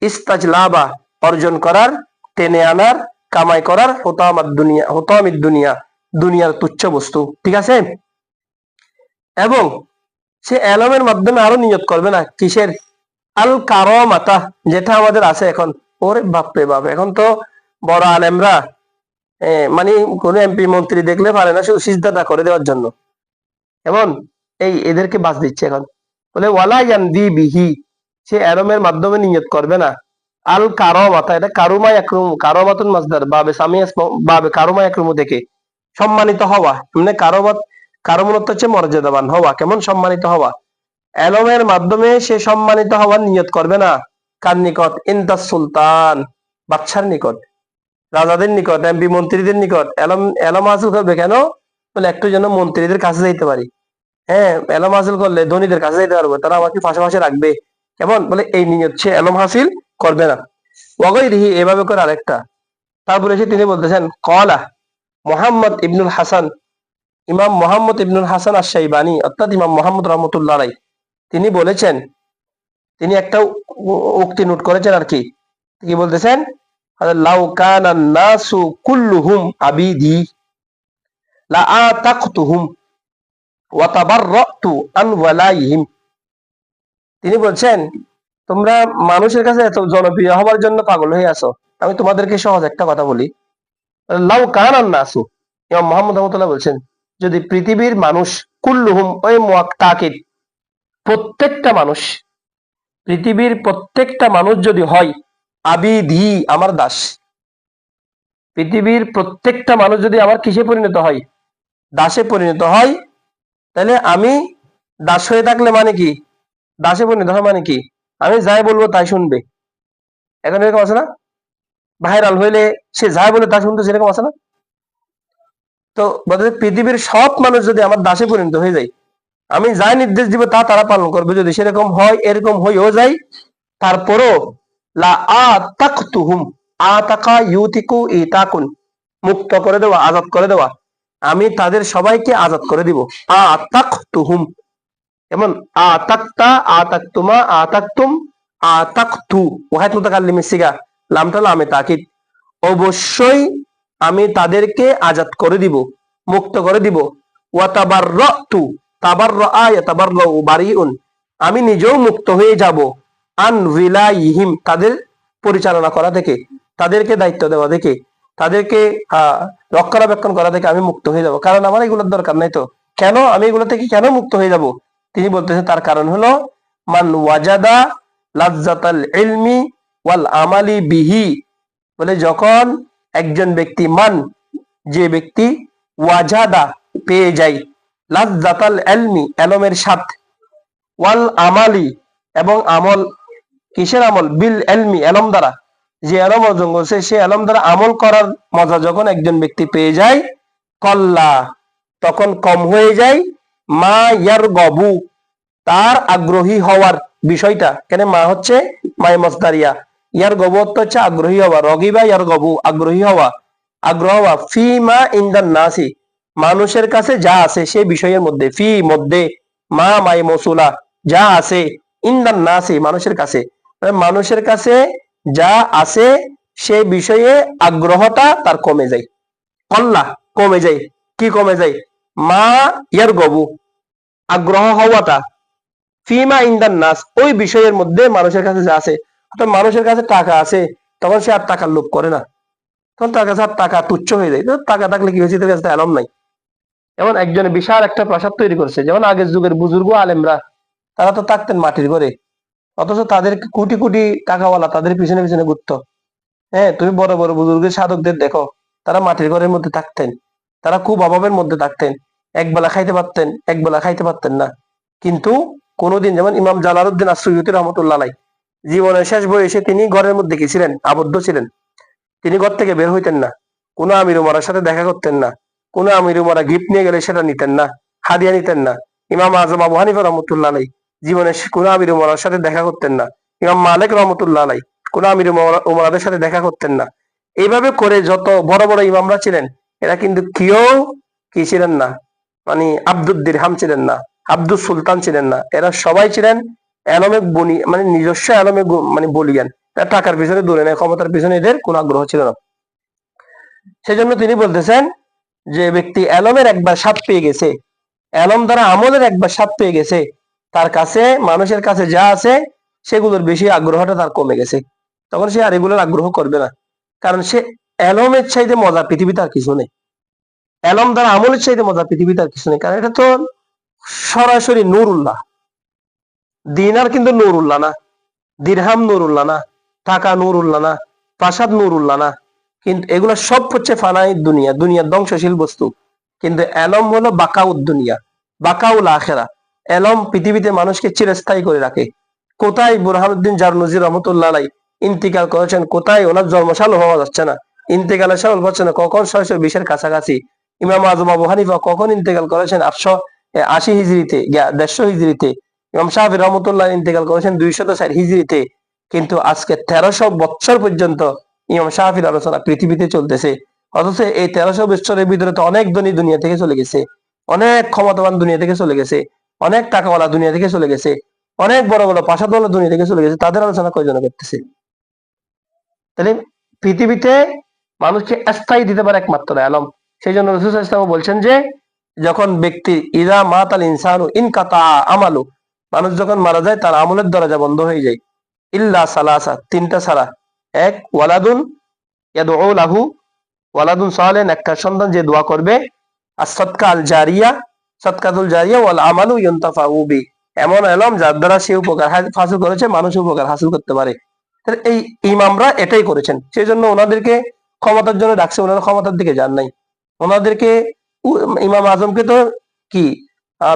ইস্তাজলাবা, অর্জন করার, টেনে আনার, কামাই করার, হোতামাদ দুনিয়া, হোতামিদ দুনিয়া, দুনিয়ার তুচ্ছ বস্তু, ঠিক আছে? এবং সে এলমের মাধ্যমে আরো নিয়ত করবে না কিসের? আল কারামাতা, যেটা আমাদের আছে এখন। ওরে বাপরে বাপ, এখন তো বড় আলেমরা মানে কোন এমপি মন্ত্রী দেখলে পারে না শুধু সিজদাটা করে দেওয়ার জন্য। এমন এদেরকে বাস দিচ্ছে এখন, বলে ওয়ালা ইয়ানদি বিহি, সে এলমের মাধ্যমে নিয়ত করবে না। আল কারমাতা, এটা কারুমা ইয়াকরুম, কারমাতুন মাসদার, বাবে সামিয়াস, বাবে কারুমা ইয়াকরুমু থেকে সম্মানিত হওয়া, মানে কারমাত, কারমনত হচ্ছে মর্যাদাবান হওয়া, কেমন সম্মানিত হওয়া। এলমের মাধ্যমে সে সম্মানিত হওয়ার নিয়ত করবে না। কার নিকট? ইনদাস সুলতান, বাদশার নিকট, রাজাদের নিকট, এমপি মন্ত্রীদের নিকট। এলম হাসিল করবে কেন? বলে একটু যেন মন্ত্রীদের কাছে যাইতে পারি। হ্যাঁ, এলম হাসিল করলে ধনীদের কাছে যাইতে পারবো, তারা আমাকে পাশাপাশি রাখবে। কেমন? বলে এই নিয়ত সে এলম হাসিল করবে না। ওয়াগাইরিহি, এভাবে করে আরেকটা। তারপরে এসে তিনি বলতেছেন কলা মোহাম্মদ ইবনুল হাসান, ইমাম মোহাম্মদ ইবনুল হাসান আশ-শাইবানী, অর্থাৎ ইমাম মোহাম্মদ রহমতুল্লাহ আলাইহি, তিনি বলেছেন, তিনি একটা উক্তি নোট করেছেন আর কি। কি বলতেছেন? লাউ কানান নাসু কুল্লুহুম আবিদি লা আতাকতুহুম ওয়া তাবাররাতু আন ওয়ালাইহিম। তিনি বলছেন, তোমরা মানুষের কাছে এত জনপ্রিয় হওয়ার জন্য পাগল হয়ে আছো, আমি তোমাদেরকে সহজ একটা কথা বলি। লাউ কানান নাসু, ইমাম মুহাম্মদ রহমাতুল্লাহ বলছেন, যদি পৃথিবীর মানুষ, কুল্লুহুম ওই মুআক্তাকিদ, প্রত্যেকটা মানুষ, পৃথিবীর প্রত্যেকটা মানুষ যদি হয় আবিদি, আমার দাস, পৃথিবীর প্রত্যেকটা মানুষ যদি আমার কিসে পরিণত হয়? দাসে পরিণত হয়, তাহলে আমি দাস হয়ে থাকলে মানে কি? দাসে পরিণত হয় মানে কি? আমি যাই বলবো তাই শুনবে। এখন এরকম আছে না? ভাইরাল হইলে সে যাই বলে তা শুনতে, সেরকম আছে না? তো বলতে পৃথিবীর সব মানুষ যদি আমার দাসে পরিণত হয়ে যায়, আমি যাই নির্দেশ দিব তা তারা পালন করবে। যদি সেরকম হয়, এরকম হয়েও যায়, তারপরও লা আতাকতুহুম, আতাকা ইউতিকু ইতাকুন, মুক্ত করে দেওয়া, আজাদ করে দেওয়া, আমি তাদের সবাইকে আজাদ করে দিব। আতাকতুহুম, এমন আতাকতা, আতাকতুমা, আতাকতুম, আতাকতু, ওয়াহিদ মুতাকাল্লিমের সিগা, লামটা লামে তাকিদ। অবশ্যই আমি তাদেরকে আজাদ করে দিব, মুক্ত করে দিব। ওয়া তাবাররাতু, তাবাররা ইয়াতাবাররাউ বারিউন, আমি নিজেও মুক্ত হয়ে যাব। আন ভিলাইহিম, তাদের পরিচালনা করা থেকে, তাদেরকে দায়িত্ব দেওয়া থেকে, তাদেরকে রক্ষণাবেক্ষণ করা থেকে আমি মুক্ত হয়ে যাব। কারণ আমার এগুলোর দরকার নাই তো। কেন আমি এগুলো থেকে কেন মুক্ত হয়ে যাব? তিনি বলতেছেন তার কারণ হলো মান ওয়াজাদা লাজ্জাতাল ইলমি ওয়াল আমালি বিহি, বলে যখন একজন ব্যক্তি, মান, যে ব্যক্তি, ওয়াজাদা, পেয়ে যায়, লাজ্জাতাল ইলমি, এলমের স্বাদ, ওয়াল আমালি, এবং আমল, কিসের আমল? বিল ইলমি, এলম দ্বারা, যে এলম অর্জন করছে সে এলম দ্বারা আমল করার মজা যখন একজন ব্যক্তি পেয়ে যায়, কল্লা, তখন কম হয়ে যায় মা ইয়ার গবু, তার আগ্রহী হওয়ার বিষয়টা। কেন মা হচ্ছে মাই মসদারিয়া, ইয়ার গবু হচ্ছে আগ্রহী হওয়া, রগিবা ইয়ার গবু, আগ্রহী হওয়া, আগ্রহ হওয়া, ফি মা ইনদান নাসি, মানুষের কাছে যা আছে সে বিষয়ের মধ্যে, ফি মধ্যে, মা মাই মসুলা, যা আছে, ইনদান নাসি মানুষের কাছে, মানুষের কাছে যা আছে সে বিষয়ে আগ্রহটা তার কমে যায়। কল্লা, কমে যায়। কি কমে যায়? মা ইয়ার গবু, আগ্রহ হওয়াটা, ফিমা ইনদান নাস, ওই বিষয়ের মধ্যে মানুষের কাছে যা আছে। অর্থাৎ মানুষের কাছে টাকা আছে, তখন সে আর টাকার লোভ করে না, তখন তার কাছে আর টাকা তুচ্ছ হয়ে যায়। টাকা থাকলে কি হয়েছে, তার কাছে এলম নাই। এমন একজনে বিশাল একটা প্রাসাদ তৈরি করছে, যেমন আগের যুগের বুজুর্গ আলেমরা, তারা তো থাকতেন মাটির ঘরে, অথচ তাদের কোটি কোটি টাকাওয়ালা তাদের পিছনে পিছনে ঘুরতো। হ্যাঁ, তুমি বড় বড় বুজুর্গের সাধকদের দেখো, তারা মাটির ঘরের মধ্যে থাকতেন, তারা খুব অভাবের মধ্যে থাকতেন, একবেলা খাইতে পারতেন, একবেলা খাইতে পারতেন না। কিন্তু কোনোদিন, যেমন ইমাম জালালউদ্দিন আস-সুয়ুতী রহমতুল্লাহ আলাইহি, জীবনের শেষ বয়সে তিনি ঘরের মধ্যে কি ছিলেন? আবদ্ধ ছিলেন। তিনি ঘর থেকে বের হইতেন না, কোনো আমির উমারার সাথে দেখা করতেন না, কোনো আমির উমারা গিফট নিয়ে গেলে সেটা নিতেন না, হাদিয়া নিতেন না। ইমাম আজম আবু হানিফা রহমতুল্লাহ আলাইহি জীবনে কোনো আমির উমারার সাথে দেখা করতেন না। ইমাম মালিক রহমতুল্লাহ আলাইহি কোনো আমির উমারাদের সাথে দেখা করতেন না। এইভাবে করে যত বড় বড় ইমামরা ছিলেন, এরা কিন্তু কেউ কি ছিলেন না, মানে আব্দুদ দিরহাম ছিলেন না, আব্দুল সুলতান ছিলেন না। এরা সবাই ছিলেন এলমে বনি, মানে নিজস্ব এলমে মানে বলিয়ান। এরা টাকার পিছনে দৌড়ে নেয়, ক্ষমতার পিছনে এদের কোনো আগ্রহ ছিল না। সেজন্য তিনি বলতেছেন, যে ব্যক্তি এলমের একবার স্বাদ পেয়ে গেছে, এলম দ্বারা আমলের একবার স্বাদ পেয়ে গেছে, তার কাছে, মানুষের কাছে যা আছে সেগুলোর বেশি আগ্রহটা তার কমে গেছে। তখন সে আর এগুলোর আগ্রহ করবে না, কারণ সে এলমের চাইতে মজা পৃথিবীতে আর কিছু নেই। এলম দ্বারা আমলের চাইতে মজা পৃথিবীতে আর কিছু নেই, কারণ এটা তো সরাসরি নূরুল্লাহ। দিনার কিন্তু নূরুল্লাহ না, দিরহাম নূরুল্লাহ না, টাকা নূরুল্লাহ না, প্রাসাদ নূরুল্লাহ না, কিন্তু এগুলো সব হচ্ছে ফানাই দুনিয়া, দুনিয়ার ধ্বংসশীল বস্তু। কিন্তু এলম হলো বাকাউদ দুনিয়া, বাকাউল আখেরা। এলম পৃথিবীতে মানুষকে চিরস্থায়ী করে রাখে। কোথায় বুরহানুদ্দিন জারনুজি রহমতুল্লাহ আলাই ইন্তিকাল করেছেন, কোথায় ওনার জন্মসাল হওয়া যাচ্ছে না, ইন্তেকালের সাল হচ্ছে না, কখন 620-এর কাছাকাছি। ইমাম আজম আবু হানিফা কখন ইন্তেকাল করেছেন? 880 হিজরিতে, 150 হিজরিতে। ইমাম শাফি রহমতুল্লাহ ইন্তেকাল করেছেন 260 হিজরিতে। কিন্তু আজকে 1300 বছর পর্যন্ত ইমাম শাফির আলোচনা পৃথিবীতে চলতেছে। অথচ এই 1300 বছরের ভিতরে তো অনেক ধনী দুনিয়া থেকে চলে গেছে, অনেক ক্ষমতাবান দুনিয়া থেকে চলে গেছে, অনেক টাকাওয়ালা দুনিয়া থেকে চলে গেছে, অনেক বড় বড় প্রাসাদওয়ালা দুনিয়া থেকে চলে গেছে। তাদের আলোচনা কয়জন করতেছে? তাহলে পৃথিবীতে মানুষকে স্থায়ী দিতে পারে একমাত্র আলম। সেই জন্য রাসূল সাল্লাল্লাহু আলাইহি ওয়াসাল্লাম বলছেন যে যখন ব্যক্তি ইযা মাতাল ইনসানু ইনকাতা আমালু, মানুষ যখন মারা যায় তার আমলের দরজা বন্ধ হয়ে যায়। ইল্লা সালাসা, তিনটা ছাড়া। এক, ওয়ালাদুন ইয়াদউ লাহু, ওয়ালাদুন সালেহ, একটা সন্তান যে দোয়া করবে। আর সদকা আল জারিয়া, সদকাতুল জারিয়া, ওয়াল আমালু ইউনতাফাউ বি, এমন এলম যার দ্বারা সে উপকার হাসিল করেছে, মানুষ উপকার হাসিল করতে পারে। এই ইমামরা এটাই করেছেন, সেই জন্য ওনাদেরকে ক্ষমতার জন্য ডাকছে, ওনারা ক্ষমতার দিকে যান নাই। ওনাদেরকে ইমাম আজমকে তো কি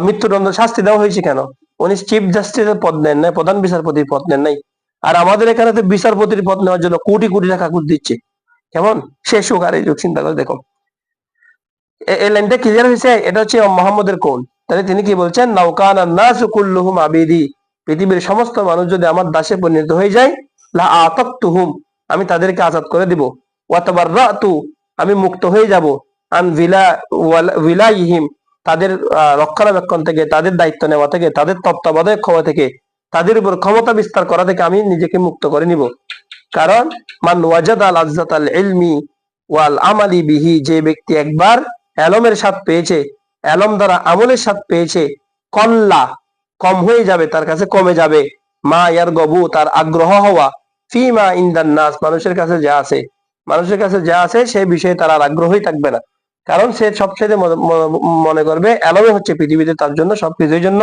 মৃত্যুদণ্ড শাস্তি দেওয়া হয়েছে কেন? উনি চিফ জাস্টিসের পদ নেন নাই, প্রধান বিচারপতির পদ নেন নাই। আর আমাদের এখানে তো বিচারপতির পদ নেওয়ার জন্য কোটি কোটি টাকা ঘুষ দিচ্ছে। কেমন সে সুখ আর এই যুগ, চিন্তা করে দেখো। এই লাইনটা ক্লিয়ার হয়েছে? এটা হচ্ছে মোহাম্মদের কোন। তাহলে তিনি কি বলছেন? নাউকানা নাসু কুল্লুহুম আবিদি, পৃথিবীর সমস্ত মানুষ যদি আমার দাসে পরিণত হয়ে যায়, লা আতাকতুহুম, আমি তাদেরকে আজাদ করে দিব। ওয়া তাবাররাতু, আমি মুক্ত হয়ে যাব। আন ভিলাইহিম, তাদের রক্ষণাবেক্ষণ থেকে, তাদের দায়িত্ব নেওয়া থেকে, তাদের তত্ত্বাবধায়ক হওয়া থেকে, তাদের উপর ক্ষমতা বিস্তার করা থেকে আমি নিজেকে মুক্ত করে নিব। কারণ মান ওয়াজাদা লাজ্জাতাল ইলমি ওয়াল আমালি বিহি, যে ব্যক্তি একবার এলমের স্বাদ পেয়েছে, এলম দ্বারা আমলের স্বাদ পেয়েছে, কল্লা, কম হয়ে যাবে, তার কাছে কমে যাবে, মা ইয়ার গবু, তার আগ্রহ হওয়া, ফিমা ইনদান নাস, মানুষের কাছে যা আছে, মানুষের কাছে যা আছে সেই বিষয়ে তার আর আগ্রহই থাকবে না। কারণ সে সবচেয়ে মনে করবে এলমে হচ্ছে পৃথিবীতে তার জন্য সবকিছুর জন্য।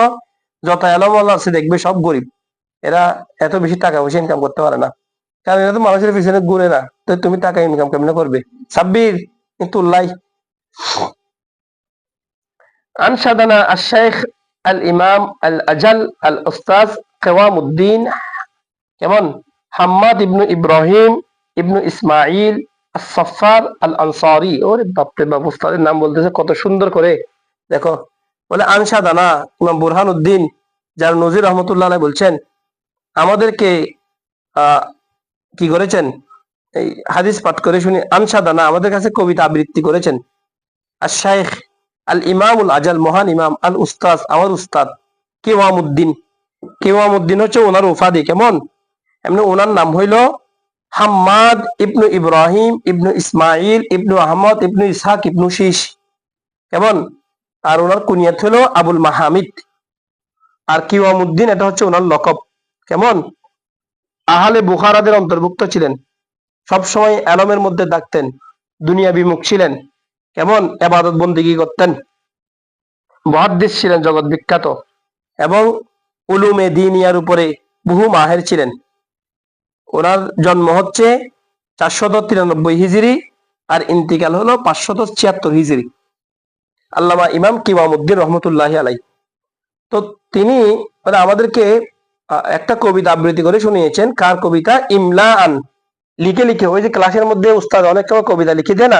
যত এলম আল্লাহ আছে দেখবে সব গরিব, এরা এত বেশি টাকা পয়সা ইনকাম করতে পারে না, কারণ এটা তো মানুষের পিছনে ঘুরে না। তো তুমি টাকা ইনকাম কেমনে করবে? সাব্বির কিন্তু উল্লাই। আনসাদানা আশ-শাইখ আল ইমাম আল আজাল আল উস্তাজ কিওয়ামউদ্দিন, কেমন, হাম্মাদ ইবনু ইব্রাহিম ইবনু ইসমাইল আস-সাফফার আল আনসারী। ওরে বাপ রে বাপ, উস্তাদের নাম বলতেছে কত সুন্দর করে, দেখো। বলে আনসাদানা, ইমাম বুরহানুদ্দিন জারনুজি রহমতুল্লাহ আলাইহি বলছেন আমাদেরকে কি করেছেন, এই হাদিস পাঠ করে শুনি। আনসাদানা, আমাদের কাছে কবিতা আবৃত্তি করেছেন। আর শাইখ আল ইমামুল আজাল, মহান ইমাম, আল উস্তাদ, আমার উস্তাদ, কিওয়ামউদ্দিন। কিওয়ামউদ্দিন হচ্ছে ওনার উপাধি, কেমন, এমনি ওনার নাম হইল হাম্মাদ ইবনু ইব্রাহিম ইবনু ইসমাইল ইবনু আহমদ ইবনু ইসহাক ইবনু শীশ, কেমন। আর ওনার কুনিয়াত হলো আবুল মাহমিদ। আর কিওয়ামউদ্দিন এটা হচ্ছে ওনার লকব, কেমন। আহলে বুখারাদের অন্তর্ভুক্ত ছিলেন, সবসময় এলমের মধ্যে থাকতেন, দুনিয়া বিমুখ ছিলেন, কেমন, ইবাদত বন্দেগী করতেন, মুহাদ্দিস ছিলেন জগৎ বিখ্যাত, এবং উলুমে দিনিয়ার উপরে বহু মাহের ছিলেন। ওনার জন্ম হচ্ছে 493 হিজরি, আর ইন্তিকাল হলো 576 হিজরি। আল্লামা ইমাম কিওয়ামউদ্দিন রহমতুল্লাহি আলাইহি। তো তিনি আমাদেরকে একটা কবিতা আবৃত্তি করে শুনিয়েছেন। কার কবিতা? ইমলাআন, লিখে লিখে। ওই যে ক্লাসের মধ্যে উস্তাদ অনেক সময় কবিতা লিখে দেয় না,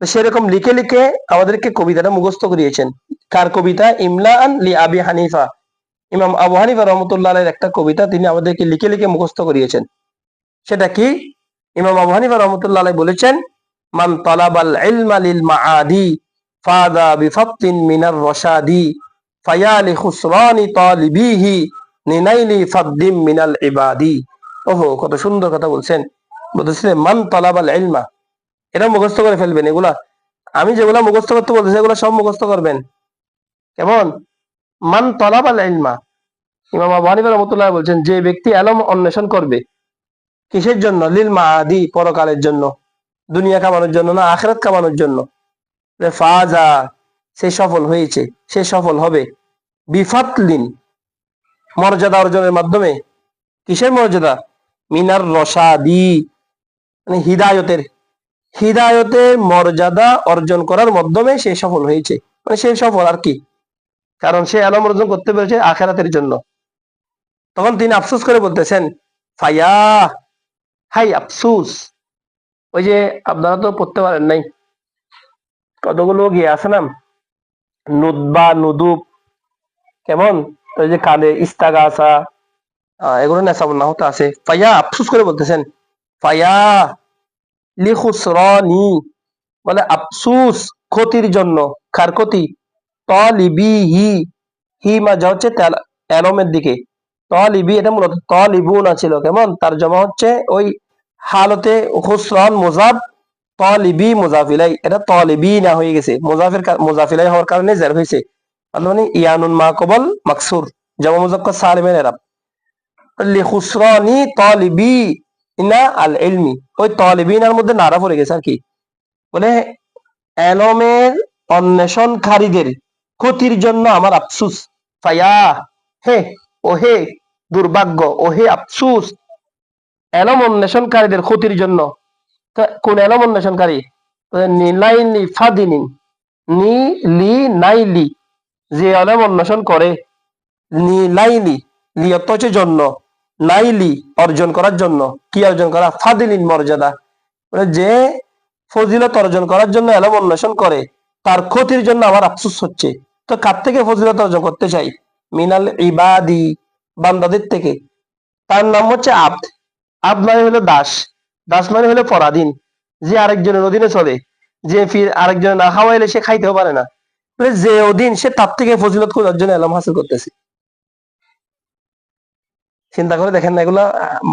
সেরকম লিখে লিখে আমাদেরকে কবিতাটা মুখস্থ করিয়েছেন। কার কবিতা? ইমলাআন লি আবি হানিফা, ইমাম আবু হানিফা রহমতুল্লাহ আলাইহির একটা কবিতা তিনি আমাদেরকে লিখে লিখে মুখস্থ করিয়েছেন। সেটা কি? ইমাম আবু হানিফা রহমতুল্লাহ আলাইহি বলেছেন, মান তালাবাল ইলমা লিল মাআদি ফাদা বিফাতিন মিনার রশাদি ফায়ালি খুসরানি তালিবিহি নিনাইলি ফাদ্দিম মিনাল ইবাদি। ওহো, কত সুন্দর কথা বলছেন। বলতেছিলেন মান তালাবাল ইলমা, এটা মুখস্থ করে ফেলবেন। এগুলা আমি যেগুলা মুখস্থ করতে বলতেছি এগুলা সব মুখস্থ করবেন, কেমন। মান তালাবাল ইলমা, ইমাম আবু হানিফা রাহমাতুল্লাহ বলছেন যে ব্যক্তি ইলম অন্বেষণ করবে, কিসের জন্য? লিল মাআদি, পরকালের জন্য। দুনিয়া কামানোর জন্য না, আখিরাত কামানোর জন্য। ফাজা, সে সফল হয়েছে, সে সফল হবে। বিফাতলিন, মর্যাদা অর্জনের মাধ্যমে। কিসের মর্যাদা? মিনার রসাদি, মানে হিদায়তের, হিদায়তের মর্যাদা অর্জন করার মাধ্যমে সে সফল হয়েছে, মানে সে সফল আর কি, কারণ সে এলম অর্জন করতে পেরেছে আখেরাতের জন্য। তখন তিনি আফসোস করে বলতেছেন, ফায়া, হাই আফসুস। ওই যে আপনারা তো পড়তে পারেন নাই, কতগুলো গিয়ে আছে না, নুদবা, নুদুব, কেমন ওই যে কানে ইস্তাগাসা, এগুলো নেশাবুল না হতে আছে। ফায়া আফসুস করে বলতেছেন, ফায়া লিখুসরানি, বলে আফসুস ক্ষতির জন্য। কার ক্ষতি? তলিবি হি, হি মাজা হচ্ছে এলমের দিকে, তলিবি এটা মূলত তলিবুনা ছিল, কেমন তার জমা হচ্ছে ওই হালতে খুসরান মুজাব, তলিবি মুজাফিলাই, এটা তলিবি না হয়ে গেছে, মুজাফিলাই হওয়ার কারণে জের হয়েছে। মানে ইয়ানুন মা কবল মাকসুর, জমা মুজাক্কার সালিমের এরাব। লিখুসরানি তলিবি ইনা আল ইলমি, ওই তলিবিনার মধ্যে নারা পড়ে গেছে আর কি। বলে এলমের অন্বেষণকারীদের ক্ষতির জন্য আমার আফসুস। ফায়া, হে, ও হে দুর্ভাগ্য, ও হে আফসুস এলম অন্বেষণকারীদের ক্ষতির জন্য। কোন এলম অন্বেষণকারী? নিলাইনি ফাদিনিন, নি লি নাইলি, যে এলম অন্বেষণ করে, নিলাইলি, লিয়ত হচ্ছে জন্য, নাইলি অর্জন করার জন্য। কি অর্জন করা? ফাদিলিন মর্যাদা, যে ফজিলত অর্জন করার জন্য এলম অন্বেষণ করে, তার ক্ষতির জন্য আমার আফসোস হচ্ছে। তো কার থেকে ফজিলত অর্জন করতে চাই? মিনাল ইবাদি, বান্দাদের থেকে। তার নাম হচ্ছে আব্দ। আব্দ মানে হলো দাস, দাস মানে হলো পরাধীন, যে আরেকজনের অধীনে চলে, যে ফির আরেকজনের না খাওয়াইলে সে খাইতেও পারে না, যে অধীন, সে তার থেকে ফজিলত খোঁজার জন্য এলম হাসিল করতেছে। চিন্তা করে দেখেন না, এগুলা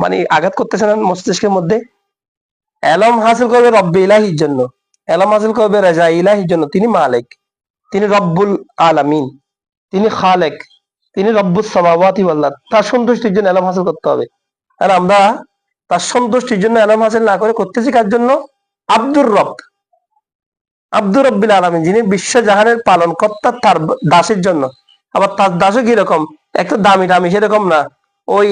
মানে আঘাত করতেছে না মস্তিষ্কের মধ্যে? এলম হাসিল করবে রব্বে ইলাহির জন্য, এলম হাসিল করবে রাজা ইলাহির জন্য। তিনি মালিক, তিনি রব্বুল আলামিন, তিনি খালেক, তিনি রব্বুস সামাওয়াতি ওয়াল আরদ। তার সন্তুষ্টির জন্য এলম হাসিল করতে হবে। আর আমরা তার সন্তুষ্টির জন্য এলম হাসিল না করে করতেছি কার জন্য? আব্দুর রব, আব্দুর রব্বিল আলামিন, যিনি বিশ্ব জাহানের পালন কর্তা, তার দাসের জন্য। আবার তার দাসও কিরকম? একটা দামি দামি, সেরকম না ওই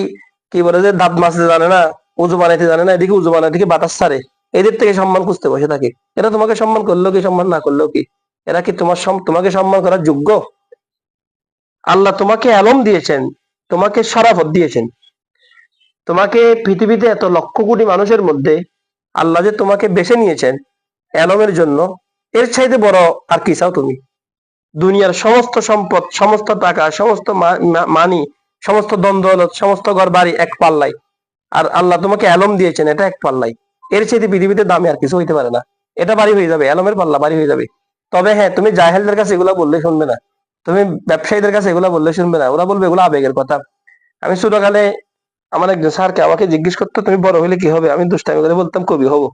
কি বলে যে দাঁত মাছতে জানে না, উজু বানাইতে জানে না, এদিকে উজু বানাই, এদিকে বাতাস ছাড়ে, এদের থেকে সম্মান খুঁজতে বসে থাকে। এরা তোমাকে সম্মান করলো কি, সম্মান না করলেও কি, এরা কি তোমাকে সম্মান করার যোগ্য? আল্লাহ তোমাকে এলম দিয়েছেন, তোমাকে শরাফত দিয়েছেন, তোমাকে পৃথিবীতে এত লক্ষ কোটি মানুষের মধ্যে আল্লাহ যে তোমাকে বেছে নিয়েছেন এলমের জন্য, এর চাইতে বড় আর কি চাও তুমি? দুনিয়ার সমস্ত সম্পদ, সমস্ত টাকা, সমস্ত মানি, সমস্ত দ্বন্দ্ব, সমস্ত ঘর বাড়ি এক পাল্লাই, আর আল্লাহ তোমাকে এলম দিয়েছেন এটা এক পাল্লাই। এর চাইতে পৃথিবীতে দামে আর কিছু হইতে পারে না। এটা বাড়ি হয়ে যাবে, এলমের পাল্লা বাড়ি হয়ে যাবে। তবে হ্যাঁ, তুমি জাহেলদের কাছে এগুলা বললে শুনবে না, তুমি ব্যবসায়ীদের কাছে এগুলা বললে শুনবে না, ওরা বলবে এগুলো আবেগের কথা। আমি ছোটকালে আমার একজন স্যারকে আমাকে জিজ্ঞেস করতো, তুমি বড় হলে কি হবে? আমি দুষ্টামি করে বলতাম কবি হবো।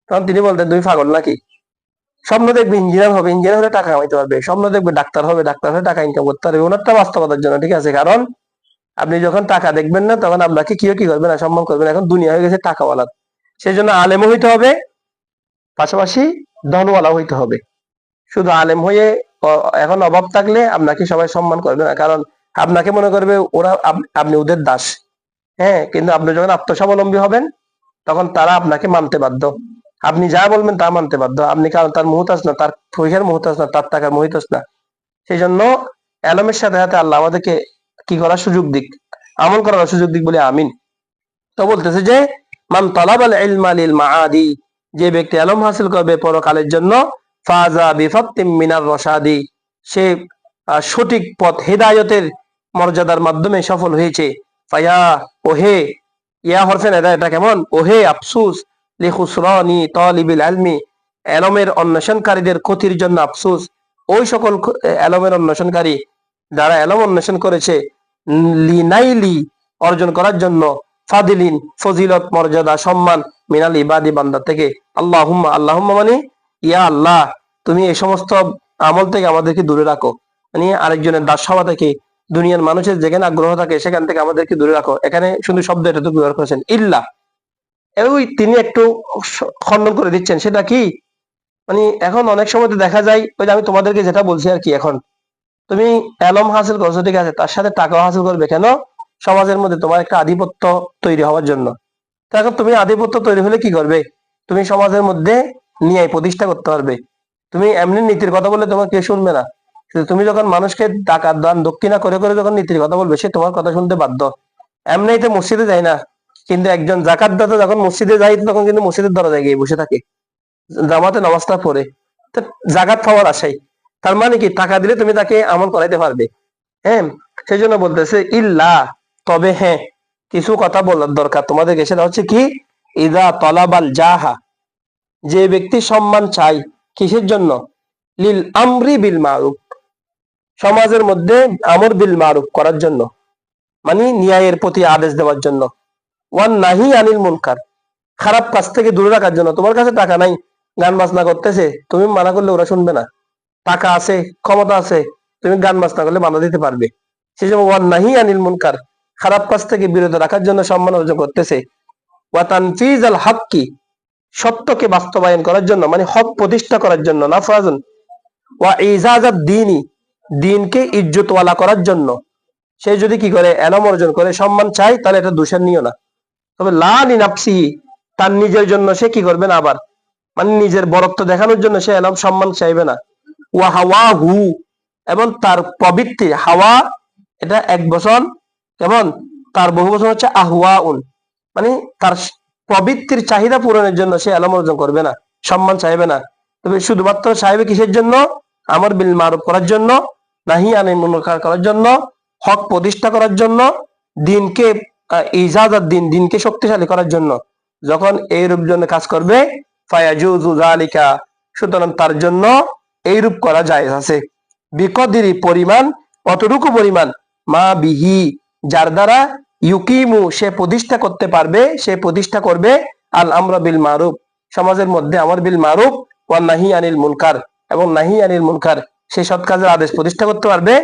তখন তিনি বলতেন, তুমি পাগল নাকি? স্বপ্ন দেখবে ইঞ্জিনিয়ার হবে, ইঞ্জিনিয়ার হলে টাকা কামাইতে পারবে। স্বপ্ন দেখবে ডাক্তার হবে, ডাক্তার হলে টাকা ইনকাম করতে পারবে। ওনারটা বাস্তবতার জন্য ঠিক আছে, কারণ আপনি যখন টাকা দেখবেন না, তখন আপনাকে কেউ কি করবে না, সম্মান করবে না। এখন দুনিয়া হয়ে গেছে টাকাওয়ালা, সেই জন্য আলেমও হইতে হবে, পাশাপাশি ধনওয়ালা হইতে হবে। শুধু আলেম হয়ে এখন অভাব থাকলে আপনাকে সবাই সম্মান করবে না, কারণ আপনাকে মনে করবে ওরা, আপনি ওদের দাস। হ্যাঁ, কিন্তু আপনি যখন আত্মস্বাবলম্বী হবেন, তখন তারা আপনাকে মানতে বাধ্য। আপনি যা বলবেন তা মানতে বাধ্য। আপনি কারণ তার মুহতাজ না, তার পয়সার মুহতাজ না, তার টাকার মুহতাজ না। সেই জন্য এলমের সাথে সাথে আল্লাহ আমাদেরকে কি করার সুযোগ দিক, আমল করার সুযোগ দিক বলে আমিন। তো বলতেছে যে মান তালাবাল ইলমা লিল মাআদি, যে ব্যক্তি এলম হাসিল করবে পরকালের জন্য, ফাজা বিফাত্তিম মিনার রশাদি, সে সঠিক পথ হেদায়তের মর্যাদার মাধ্যমে সফল হয়েছে। ফায়া, ওহে, ইয়া হরফেন এটা কেমন? ওহে আফসুস লিখুসরানি তালিবিল ইলমি, এলমের অন্বেষণকারীদের ক্ষতির জন্য আফসুস। ওই সকল এলমের অন্বেষণকারী যারা এলম অন্বেষণ করেছে লিনাইলি অর্জন করার জন্য, ফাদিলিন ফজিলত মর্যাদা সম্মান, মিনাল ইবাদি বান্দা থেকে। আল্লাহুম্মা, আল্লাহুম্মা মানে ইয়া আল্লাহ, তুমি এই সমস্ত আমল থেকে আমাদেরকে দূরে রাখো, মানে আরেকজনের দাস হওয়া থেকে, দুনিয়ার মানুষের যেখানে আগ্রহ থাকে সেখান থেকে আমাদেরকে দূরে রাখো। এখানে শুধু শব্দ এটা তো ব্যবহার করেছেন ইল্লা, ওই তিনি একটু খণ্ডন করে দিচ্ছেন। সেটা কি, মানে এখন অনেক সময় তো দেখা যায়, ওই যে আমি তোমাদেরকে যেটা বলছি আর কি, এখন তুমি এলম হাসিল করছো, ঠিক আছে, তার সাথে টাকাও হাসিল করবে কেন? সমাজের মধ্যে তোমার একটা আধিপত্য তৈরি হওয়ার জন্য। তো এখন তুমি আধিপত্য তৈরি হলে কি করবে? তুমি সমাজের মধ্যে নিয়ে প্রতিষ্ঠা করতে পারবে। তুমি এমনি নীতির কথা বললে তোমার কেউ শুনবে না। কিন্তু তুমি যখন মানুষকে টাকা দান দক্ষিণা করে করে যখন নীতির কথা বলবে, সে তোমার কথা শুনতে বাধ্য। এমনিতে মসজিদে যায় না, কিন্তু একজন জাকাত দাতা যখন মসজিদে যায়, তখন কিন্তু মসজিদের দরজায় গিয়ে বসে থাকে, জামাতে নামাজটা পড়ে, তো জাকাত পাওয়ার আশায়। তার মানে কি, টাকা দিলে তুমি তাকে আমল করাইতে পারবে। হ্যাঁ, সেই জন্য বলতেছে ইল্লা, তবে হ্যাঁ, কিছু কথা বলার দরকার তোমাদেরকে। সেটা হচ্ছে কি, ইদা তলাবাল জাহা, যে ব্যক্তি সম্মান চাই, কিসের জন্য? লিল আমরি বিল মারুফ, সমাজের মধ্যে আমর বিল মারুফ করার জন্য, মানে ন্যায়ের প্রতি আদেশ দেওয়ার জন্য। ওয়ান নাহি আনিল মুনকার, খারাপ কাজ থেকে দূরে রাখার জন্য। তোমার কাছে টাকা নাই, গান বাজনা করতেছে, তুমি মানা করলে ওরা শুনবে না। টাকা আছে, ক্ষমতা আছে, তুমি গান বাজনা করলে বাধা দিতে পারবে। সেই জন্য ওয়ান নাহি আনিল মুনকার, খারাপ কাজ থেকে বিরত রাখার জন্য সম্মান অর্জন করতেছে। ওয়া তানফিজ আল হাক্কি, সত্যকে বাস্তবায়ন করার জন্য, মানে হক প্রতিষ্ঠা করার জন্য। নাফাজুন ওয়া ইজাজাত দ্বীনি, দ্বীনকে ইজ্জতওয়ালা করার জন্য। সে যদি কি করে, এলম অর্জন করে সম্মান চাই, তাহলে এটা দোষের নিও না। তবে লা লিনাফসিহি, তার নিজের জন্য সে কি করবে না আবার, মানে নিজের বরত্ব দেখানোর জন্য সে এলম সম্মান চাইবে না। ওয়া হাওয়া হু, এবং তার প্রবৃত্তি, হাওয়া এটা এক বচন, কেমন, তার বহু বচন হচ্ছে আহওয়া উন, মানে তার প্রবৃত্তির চাহিদা পূরণের জন্য সে এলম অর্জন করবে না, সম্মান চাইবে না। তবে শুধুমাত্র চাইবে কিসের জন্য? আমর বিল মারুফ করার জন্য, নাহি আনিল মুনকার করার জন্য, হক প্রতিষ্ঠা করার জন্য, দিনকে ইজাজাত দিন, দিনকে শক্তিশালী করার জন্য। যখন এইরূপ জন্য কাজ করবে, ফায়াজুজু যালিকা, সুতরাং তার জন্য এইরূপ করা জায়েজ আছে। বিকদিরি, পরিমাণ, অতটুকু পরিমাণ, মা বিহি, যার দ্বারা ইউকিমু, সে প্রতিষ্ঠা করতে পারবে, সে প্রতিষ্ঠা করবে আল আমরা বিল মারুফ, সমাজের মধ্যে আমর বিল মারুফ, ওয়া নাহি আনিল মুনকার, এবং নাহি আনিল মুনকার, সে সৎ কাজের আদেশ প্রতিষ্ঠা করতে পারবে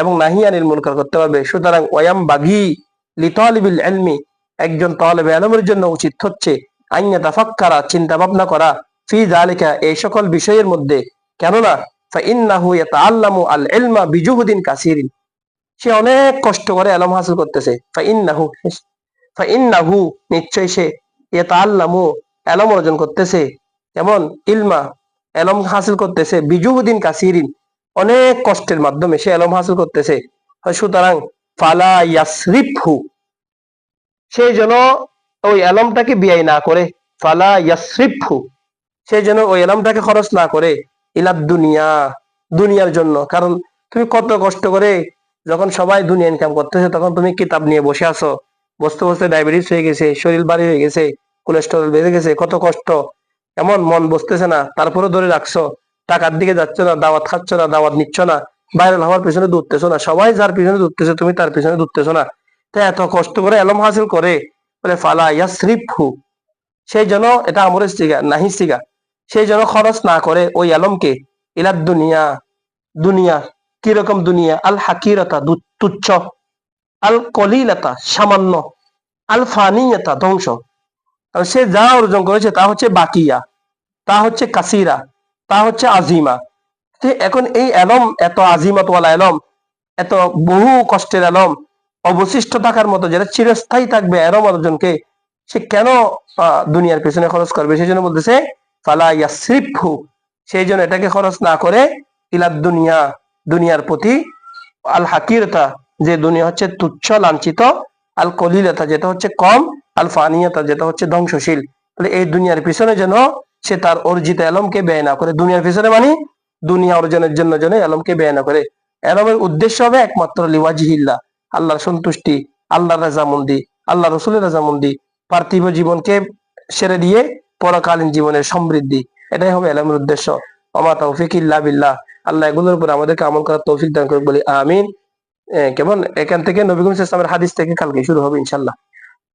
এবং নাহি আনিল মুনকার করতে পারবে। সুতরাং ওয়ায়াম বাগি লিতালিবিল ইলমি, একজন তালেবে ইলমের জন্য উচিত হচ্ছে আইয়া তাফাক্কারা, চিন্তা ভাবনা করা, ফি যালিকা, এই সকল বিষয়ের মধ্যে। কেননা ফাইন্নাহু ইয়াতাআল্লামু আল ইলমা বিজুহুদিন কাসিরিন, সে অনেক কষ্ট করে এলম হাসিল করতেছে। ফাইন্নাহু, নিশ্চয় সে, ইয়াতাআল্লামু, এলম অর্জন করতেছে, কেমন, ইলমা, এলম হাসিল করতেছে, বিজুহুদিন কাসিরিন, অনেক কষ্টের মাধ্যমে সে এলম হাসিল করতেছে। সুতরাং ফালা ইয়াসরিফহু, সে যেন ওই এলমটাকে ব্যয় না করে, ফালা ইয়াসরিফহু, সে যেন ওই এলমটাকে খরচ না করে, ইলাদ দুনিয়া, দুনিয়ার জন্য। কারণ তুমি কত কষ্ট করে, যখন সবাই দুনিয়া ইনকাম করতেছে, তখন তুমি কিতাব নিয়ে বসে আছো, বসতে বসতে ডায়াবেটিস হয়ে গেছে, শরীর ভারী হয়ে গেছে, কোলেস্টেরল বেড়ে গেছে, কত কষ্ট, এমন মন বসতেছে না, তারপরে ধরে রাখছো, টাকার দিকে যাচ্ছ না, দাওয়াত খাচ্ছ না, দাওয়াত নিচ্ছ না, ভাইরাল হওয়ার পিছনে দৌড়তেছো না, সবাই যার পিছনে দৌড়তেছে, তুমি তার পিছনে দৌড়তেছো না। তো এত কষ্ট করে এলম হাসিল করে, বলে ফালা ইয়াসরিফহু, সেই জন্য, এটা আমরের সিগা, নাহি সিগা, সেই জন্য খরচ না করে ওই আলমকে, ইলাদ দুনিয়া, দুনিয়া, কিরকম দুনিয়া, আল হাকিরতা, তুচ্ছ, আল কলিলতা, সামান্য, আল ফানিয়তা, ধ্বংস। আর সে যা অর্জন করেছে তা হচ্ছে বাকিয়া, তা হচ্ছে কাসিরা, তা হচ্ছে আজিমা। এখন এই এলম, এত আজিমত ওয়ালা এলম, এত বহু কষ্টের এলম, অবশিষ্ট থাকার মতো, যেটা চিরস্থায়ী থাকবে, এলম অর্জনকে সে কেন দুনিয়ার পেছনে খরচ করবে? সেই জন্য বলতেছে ফালা ইয়াসরিফহু, সেই জন্য এটাকে খরচ না করে ইলাদ দুনিয়া, দুনিয়ার প্রতি, আল হাকিরতা, যে দুনিয়া হচ্ছে তুচ্ছ লাঞ্ছিত, আল কলিলতা, যেটা হচ্ছে কম, আল ফানিয়তা, যেটা হচ্ছে ধ্বংসশীল। তাহলে এই দুনিয়ার পিছনে যেন সে তার অর্জিত এলমকে ব্যয় না করে, দুনিয়ার পিছনে মানে দুনিয়া অর্জনের জন্য যেন এলমকে ব্যয় না করে। এলমের উদ্দেশ্য হবে একমাত্র লিওয়াজিহিল্লাহ, আল্লাহর সন্তুষ্টি, আল্লাহর রাজামন্দি, আল্লাহ রসুলের রাজামন্দি, পার্থিব জীবনকে সেরে দিয়ে পরকালীন জীবনের সমৃদ্ধি, এটাই হবে এলমের উদ্দেশ্য। ওমা তৌফিক ইল্লা বিল্লাহ, আল্লাহ এগুলোর উপর আমাদেরকে আমল করার তৌফিক দান করুক বলি আমিন। কেমন, এখান থেকে নবী করিম সাল্লাল্লাহু আলাইহি ওয়াসাল্লামের হাদিস থেকে কালকে শুরু হবে ইনশাআল্লাহ।